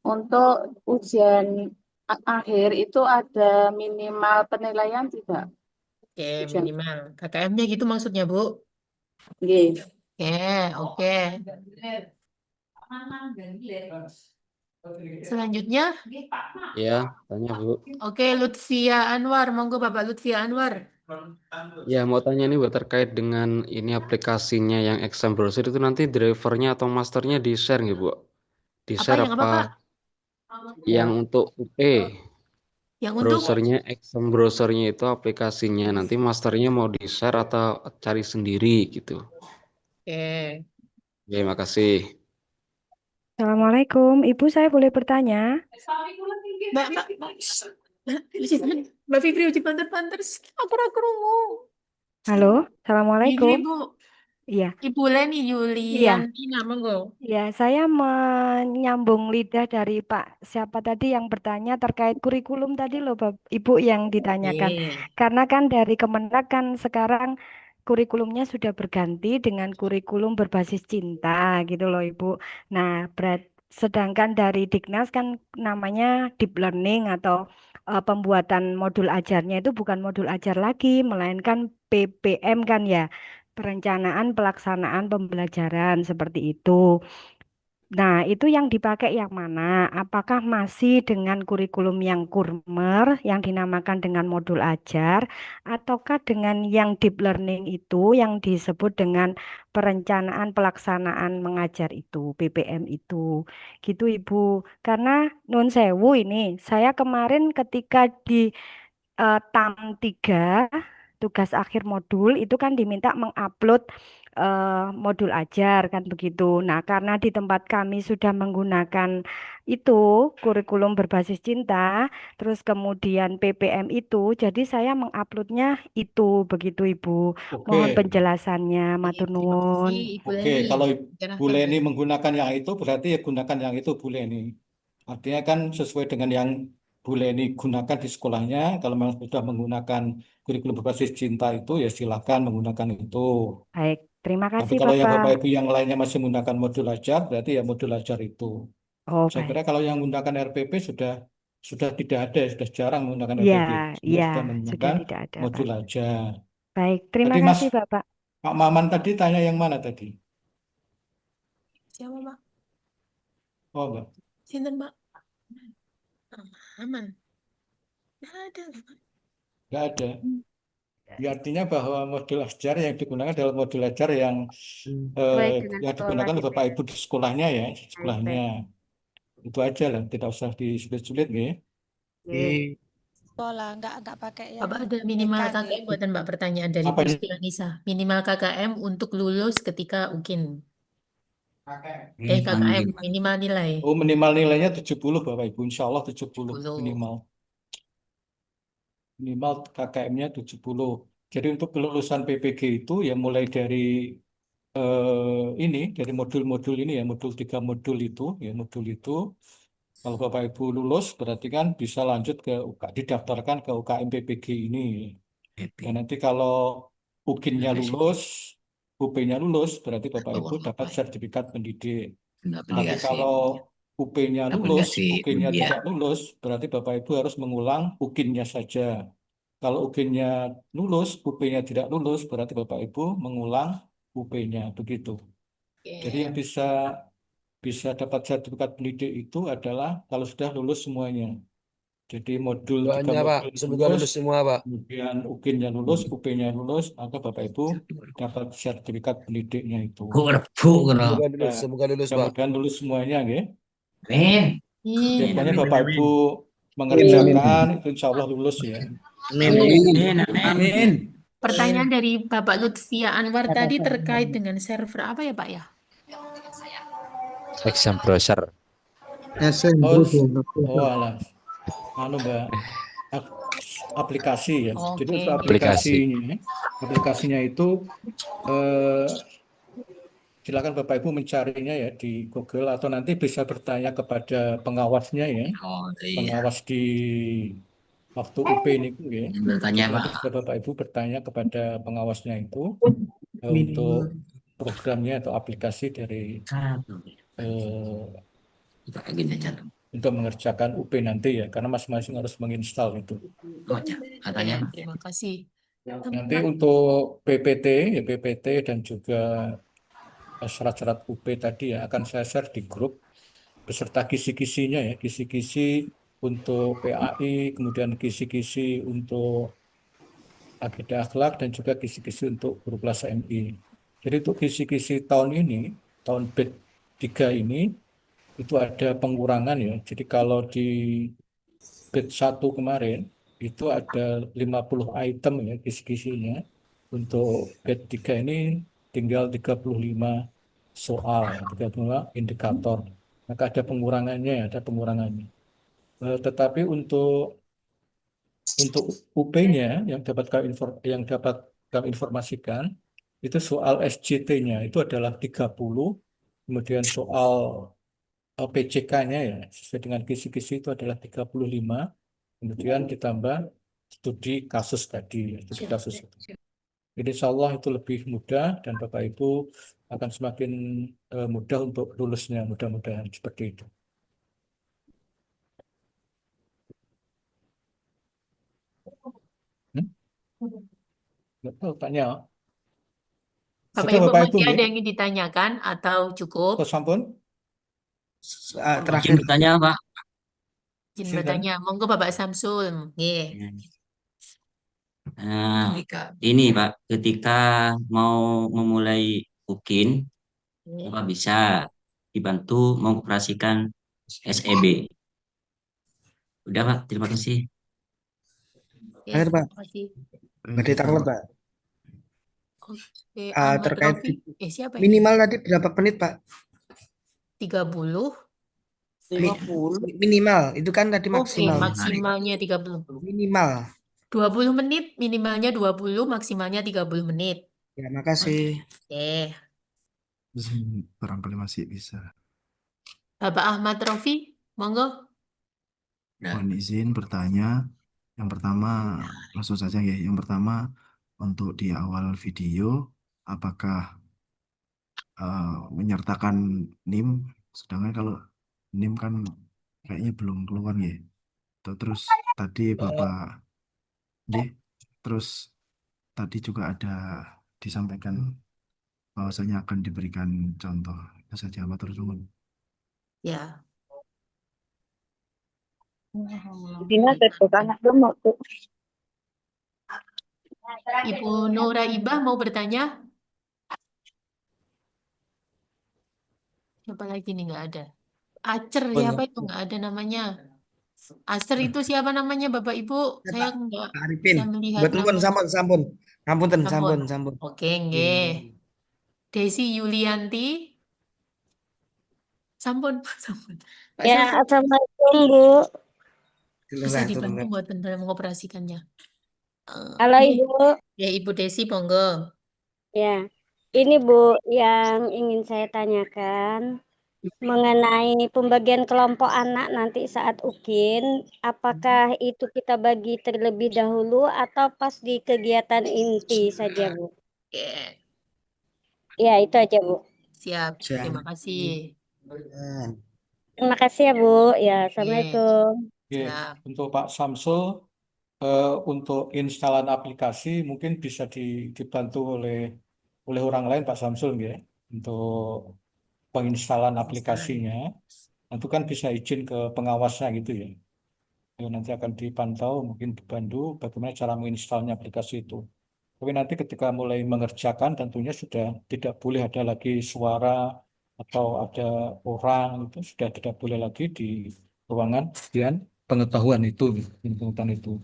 untuk ujian akhir itu ada minimal penilaian tidak? Oke, Ujian. minimal. KKM-nya gitu maksudnya, Bu? Nggih. Oke. Selanjutnya, Ya, tanya Bu. oke, Lutfia Anwar, monggo Bapak Lutfia Anwar. Ya, mau tanya nih Bu terkait dengan ini aplikasinya yang exam browser itu nanti drivernya atau masternya di-share nggak Bu? Di-share Yang apa, Pak? Yang untuk UP. Yang untuk Browsernya, exam browsernya itu aplikasinya nanti masternya mau di-share atau cari sendiri gitu. Oke. Ya, makasih. Assalamualaikum, Ibu saya boleh bertanya? Mbak Fitri uji banter-banter, aku krungu. Halo, Gini, Assalamualaikum. Bu. Iya, Ibu Leni Yuliantina, monggo. iya, saya menyambung lidah dari Pak siapa tadi yang bertanya terkait kurikulum tadi loh, Ibu yang ditanyakan. Karena kan dari Kemenag kan sekarang kurikulumnya sudah berganti dengan kurikulum berbasis cinta gitu loh, Ibu. Nah, sedangkan dari Dignas kan namanya deep learning atau pembuatan modul ajarnya itu bukan modul ajar lagi, melainkan PPM kan ya. Perencanaan pelaksanaan pembelajaran seperti itu. Nah, itu yang dipakai yang mana? Apakah masih dengan kurikulum yang kurmer yang dinamakan dengan modul ajar ataukah dengan yang deep learning itu yang disebut dengan perencanaan pelaksanaan mengajar itu, PPM itu. Gitu Ibu. Karena nun sewu ini, saya kemarin ketika di TAM 3 tugas akhir modul itu kan diminta mengupload modul ajar kan begitu. Nah, karena di tempat kami sudah menggunakan itu kurikulum berbasis cinta, terus kemudian PPM itu, jadi saya menguploadnya itu begitu Ibu. Mohon Oke. penjelasannya, matur nuwun. Oke, kalau Bu Leni menggunakan yang itu berarti ya gunakan yang itu Bu Leni. Artinya kan sesuai dengan yang Bu Leni gunakan di sekolahnya. Kalau memang sudah menggunakan kurikulum berbasis cinta itu ya silakan menggunakan itu. Baik, terima Tapi kasih kalau yang Bapak. Bapak Ibu yang lainnya masih menggunakan modul ajar berarti ya modul ajar itu. Oh, Saya kira baik. kalau yang menggunakan RPP sudah tidak ada, sudah jarang menggunakan Iya, RPP. Semua iya, sudah sudah menggunakan tidak ada, modul Pak. ajar. Baik, terima Tadi Mas kasih Bapak. Pak Maman tadi tanya yang mana tadi? Siapa, Pak? Oh, Mbak. Sinten, Pak? Aman. Nggak ada. Nggak ada. Ya, artinya bahwa modul ajar yang digunakan adalah modul ajar yang Sesuai dengan yang sekolah digunakan oleh gitu Bapak ya. Ibu di sekolahnya ya, di Baik, sekolahnya. baik. Itu aja lah, tidak usah disulit-sulit ya. Sekolah nggak pakai yang Bapak ada minimal TK KKM buatan Mbak pertanyaan dari Apa Bu ini? Stianisa. Minimal KKM untuk lulus ketika UKIN. Minimal KKM minimal nilai. Oh, minimal nilainya 70 Bapak Ibu. Insya Allah 70 minimal. Minimal KKM-nya 70. Jadi untuk kelulusan PPG itu ya mulai dari ini, dari modul-modul ini ya, modul 3 modul itu, ya modul itu. Kalau Bapak Ibu lulus berarti kan bisa lanjut ke didaftarkan ke UKM PPG ini. Dan nanti kalau UKIN-nya lulus, UP-nya lulus, berarti Bapak Ibu dapat sertifikat pendidik. Tapi kalau UP-nya lulus, UKIN-nya tidak lulus, berarti Bapak Ibu harus mengulang UKIN-nya saja. Kalau UKIN-nya lulus, UP-nya tidak lulus, berarti Bapak Ibu mengulang UP-nya begitu. Jadi yang bisa dapat sertifikat pendidik itu adalah kalau sudah lulus semuanya. Jadi modul 3 Doanya Pak, modul semoga lulus, lulus semua Pak. kemudian UKIN-nya lulus, UP-nya lulus, maka Bapak Ibu dapat sertifikat pendidiknya itu. Semoga Ya, lulus, semoga lulus Pak. mudah-mudahan lulus semuanya, ya. Amin. Biasanya Bapak Ibu Amin. mengerjakan, itu insya Allah lulus ya. Amin. Pertanyaan dari Bapak Lutfia Anwar tadi terkait dengan server apa ya Pak ya? Exam browser. Alah. Mbak, aplikasi ya. Jadi untuk aplikasinya itu silakan Bapak Ibu mencarinya ya di Google atau nanti bisa bertanya kepada pengawasnya ya. Pengawas di waktu UP ini ya. Jadi nanti bisa Bapak Ibu bertanya kepada pengawasnya itu untuk programnya atau aplikasi dari untuk mengerjakan UP nanti ya, karena masing-masing harus menginstal itu. Terima kasih. Nanti untuk PPT ya, PPT dan juga syarat-syarat UP tadi ya akan saya share di grup beserta kisi-kisinya ya, kisi-kisi untuk PAI, kemudian kisi-kisi untuk akidah akhlak dan juga kisi-kisi untuk guru kelas MI. Jadi untuk kisi-kisi tahun ini, tahun B3 ini itu ada pengurangan ya. Jadi kalau di batch 1 kemarin itu ada 50 item ya kisi-kisinya. Untuk batch 3 ini tinggal 35 soal, 35 indikator. Maka ada pengurangannya, tetapi untuk UP-nya yang dapat kami informasikan itu soal SJT-nya itu adalah 30, kemudian soal PCK-nya ya sesuai dengan kisi-kisi itu adalah 35, kemudian ditambah studi kasus tadi, studi kasus itu. Jadi insya Allah itu lebih mudah dan Bapak Ibu akan semakin mudah untuk lulusnya, mudah-mudahan seperti itu. Betul, tanya. Bapak Ibu masih ada yang ingin ditanyakan atau cukup? Sampun? Terakhir bertanya Pak. Izin bertanya, monggo Bapak Samsul. Nah, ini Pak, ketika mau memulai UKIN, Bapak bisa dibantu mengoperasikan SEB. Udah Pak, terima kasih. Akhir Pak. Terima kasih. Berarti tanggal Pak. Oke, Terkait siapa ini? minimal tadi berapa menit Pak? 30. Minimal, itu kan tadi Oke, maksimal. maksimalnya 30. Minimal. 20 menit, minimalnya 20, maksimalnya 30 menit. Ya, makasih. Oke. Barangkali masih bisa. Bapak Ahmad Rofi, monggo. Mohon izin bertanya. Yang pertama, langsung saja ya. Yang pertama, untuk di awal video, apakah menyertakan NIM? Sedangkan kalau NIM kan kayaknya belum keluar ya. Terus tadi Bapak terus tadi juga ada disampaikan bahwasanya akan diberikan contoh. Itu saja, matur nuwun. Ya. Ibu Nora Ibah mau bertanya? Siapa lagi nih nggak ada? Acer siapa itu nggak ada namanya? Acer itu siapa namanya Bapak Ibu? Saya nggak Arifin. bisa melihat Buat nuwun namanya. sampun. Ngapunten, Sampun. sampun. Oke, nggih. Desi Yulianti. Sampun, sampun. Pak Ya, Samsul, Assalamualaikum, Bu. bisa dibantu buat benar mengoperasikannya. Halo, Nih, Ibu. ya Ibu Desi, monggo. Ya, ini Bu yang ingin saya tanyakan mengenai pembagian kelompok anak nanti saat UKIN. Apakah itu kita bagi terlebih dahulu atau pas di kegiatan inti saja, Bu? Ya, itu aja, Bu. Siap, terima kasih. Terima kasih ya, Bu. Ya, Assalamualaikum. Oke, untuk Pak Samsul, untuk instalan aplikasi mungkin bisa dibantu oleh orang lain Pak Samsul ya, untuk penginstalan aplikasinya. Itu kan bisa izin ke pengawasnya gitu ya. Nanti akan dipantau, mungkin dibantu bagaimana cara menginstalnya aplikasi itu. Tapi nanti ketika mulai mengerjakan tentunya sudah tidak boleh ada lagi suara atau ada orang, itu sudah tidak boleh lagi di ruangan bagian pengetahuan itu, pengetahuan itu.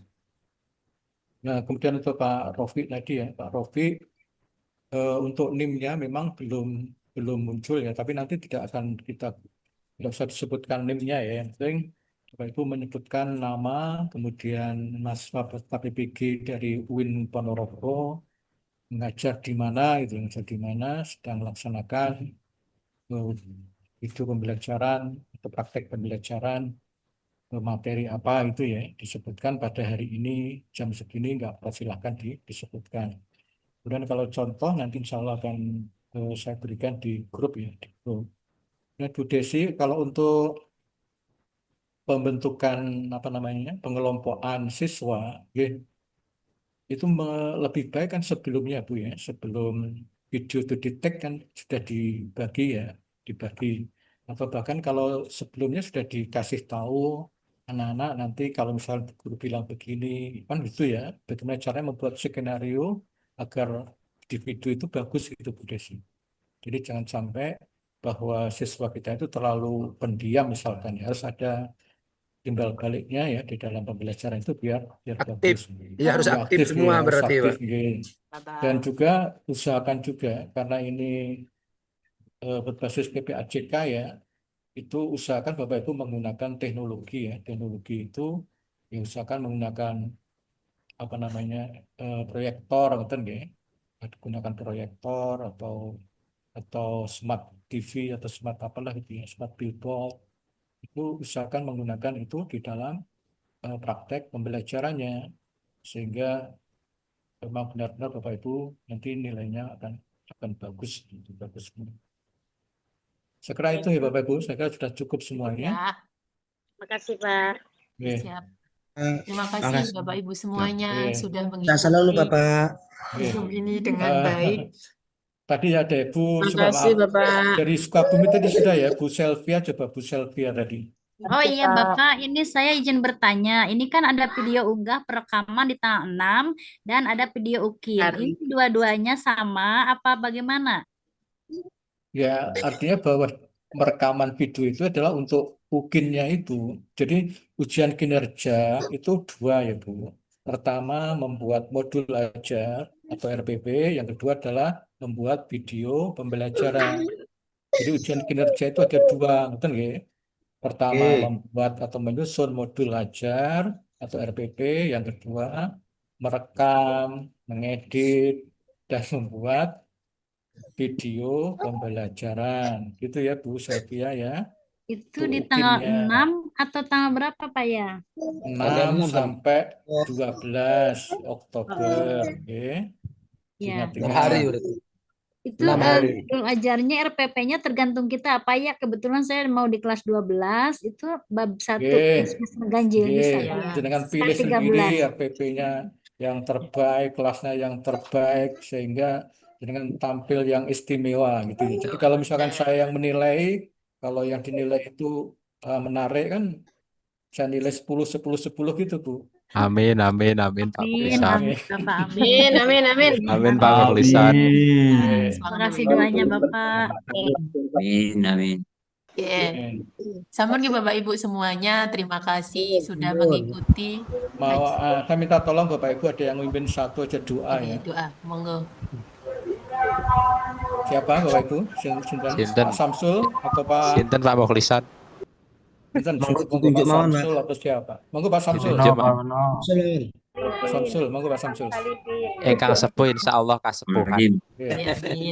Nah, kemudian untuk Pak Rofi tadi ya, Pak Rofi untuk NIM-nya memang belum muncul ya, tapi nanti tidak usah disebutkan NIM-nya ya. Yang penting Bapak Ibu menyebutkan nama, kemudian mahasiswa peserta PPG dari UIN Ponorogo, mengajar di mana, sedang melaksanakan itu pembelajaran atau praktek pembelajaran materi apa itu ya, disebutkan pada hari ini jam segini, nggak silahkan disebutkan. Kemudian kalau contoh nanti insya Allah akan saya berikan di grup ya, di grup. Nah, Bu Desi, kalau untuk pembentukan pengelompokan siswa, ya, itu lebih baik kan sebelumnya Bu ya, sebelum video itu di-tag kan sudah dibagi, atau bahkan kalau sebelumnya sudah dikasih tahu anak-anak nanti kalau misalnya guru bilang begini, kan gitu ya, bagaimana caranya membuat skenario agar di video itu bagus gitu Bu Desi. Jadi jangan sampai bahwa siswa kita itu terlalu pendiam misalkan, ya, harus ada timbal baliknya ya di dalam pembelajaran itu biar Aktif. bagus. Ya harus Ya, aktif semua harus berarti, aktif, Pak. ya. Dan juga usahakan juga karena ini berbasis PPAJK ya, itu usahakan Bapak Ibu menggunakan teknologi ya. Teknologi itu ya usahakan menggunakan proyektor gitu ya. Gunakan proyektor atau smart TV atau smart apalah gitu ya, smart billboard. Itu usahakan menggunakan itu di dalam praktek pembelajarannya sehingga memang benar-benar Bapak Ibu nanti nilainya akan bagus gitu, bagus. Saya kira itu ya Bapak Ibu, saya kira sudah cukup semuanya. Ya, Terima kasih Pak. Oke. siap. Terima kasih Bapak Ibu semuanya sudah Sehat selalu mengikuti Bapak. Zoom ini dengan baik. Tadi ada Ibu, Terima kasih, Bapak. dari Sukabumi tadi sudah ya, Bu Selvia, coba Bu Selvia tadi. Oh iya Bapak, ini saya izin bertanya. Ini kan ada video unggah perekaman di tanggal 6 dan ada video UKIN. Ini dua-duanya sama apa bagaimana? Ya, artinya bahwa merekaman video itu adalah untuk UKIN-nya itu. Jadi ujian kinerja itu dua ya Bu. Pertama membuat modul ajar atau RPP, yang kedua adalah membuat video pembelajaran. Jadi ujian kinerja itu ada dua, betul ya? Pertama membuat atau menyusun modul ajar atau RPP, yang kedua merekam, mengedit, dan membuat video pembelajaran. Gitu ya Bu Selvia ya. Itu di tanggal 6 atau tanggal berapa Pak ya? 6 sampai 12 Oktober. Oke. Ya. Hari berarti. Itu 6 hari. modul ajarnya RPP-nya tergantung kita apa ya. Kebetulan saya mau di kelas 12 itu bab 1 semester ganjil bisa ya. Dengan pilih sendiri RPP-nya yang terbaik, kelasnya yang terbaik sehingga dengan tampil yang istimewa gitu ya. Jadi kalau misalkan saya yang menilai, kalau yang dinilai itu menarik kan saya nilai 10 10 10 gitu Bu. Amin, amin, amin Pak Mukhlisan. Amin, Bapak. Amin, amin, amin. Amin Pak Mukhlisan. Terima kasih doanya Bapak. Amin, amin. Sampun ke Bapak Ibu semuanya, terima kasih sudah mengikuti. Saya minta tolong Bapak Ibu ada yang memimpin satu aja doa ya. Doa, monggo. Siapa Bapak Ibu? Sinten Pak Samsul atau Pak? Sinten Pak Mukhlisan. Monggo Pak Samsul atau siapa? Monggo Pak Samsul. Samsul, monggo Pak Samsul. Kang Sepuh insyaallah kasepuhan. Amin.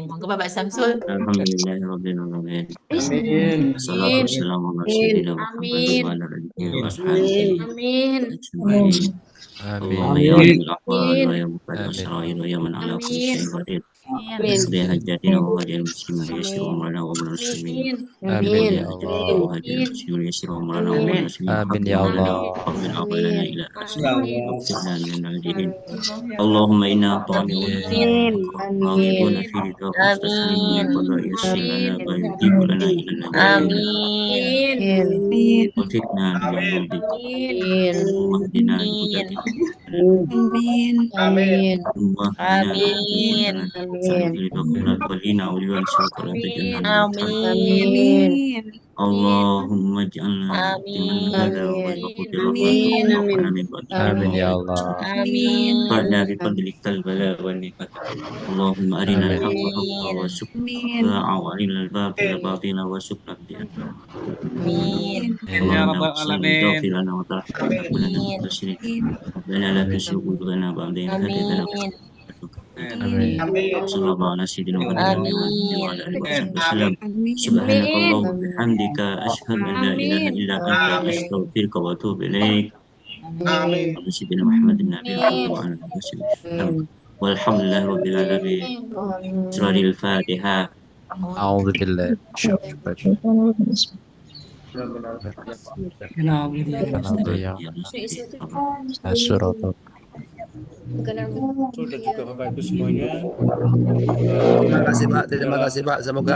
Monggo Bapak Samsul. Alhamdulillahirabbil alamin. Amin. Wassalatu wassalamu ala sayyidina Muhammad wa ala alihi wa sahbihi Amin. ajmain. Allahumma ya rabbal alamin wa ya muqaddas wa ya man ala kulli syai'in qadir. يسر حاجاتنا وهاجر المسلمين ويسر أمرنا وأمر المسلمين آمين يا حاجاتنا الله وهاجر المسلمين ويسر أمرنا وأمر المسلمين آمين يا الله وحفظ أعمالنا إلى أسفل واغفرنا من الناجين اللهم إنا طامعون في رحمتك راغبون في رضاك مستسلمون للقضاء يسر لنا ما يجيب لنا إلى النجاة وفقنا لما يرضيك اللهم اهدنا لهداك اللهم اهدنا لهداك من الضالين أولياء صراط لا تجعلنا من اللهم اجعلنا من هذا وغيره برحمتك ربنا من بعد آمين يا الله فانا بفضلك البلاء والنفاق اللهم أرنا آمين الحق حقا وارزقنا اتباعه وأرنا الباطل باطلا وارزقنا اجتنابه آمين اللهم اغفر لنا وترحمنا وكنا من المخلصين ربنا لا تزغ قلوبنا بعد إذ هديتنا آمين صلى الله على سيدنا محمد وعلى آله وصحبه وسلم سبحانك اللهم وبحمدك أشهد أن لا إله إلا أنت أستغفرك وأتوب إليك على سيدنا محمد النبي وعلى آله وصحبه وسلم والحمد لله رب العالمين سورة الفاتحة أعوذ بالله من الشيطان الرجيم Surat Sudah juga Bapak Ibu semuanya. Terima kasih Pak. Semoga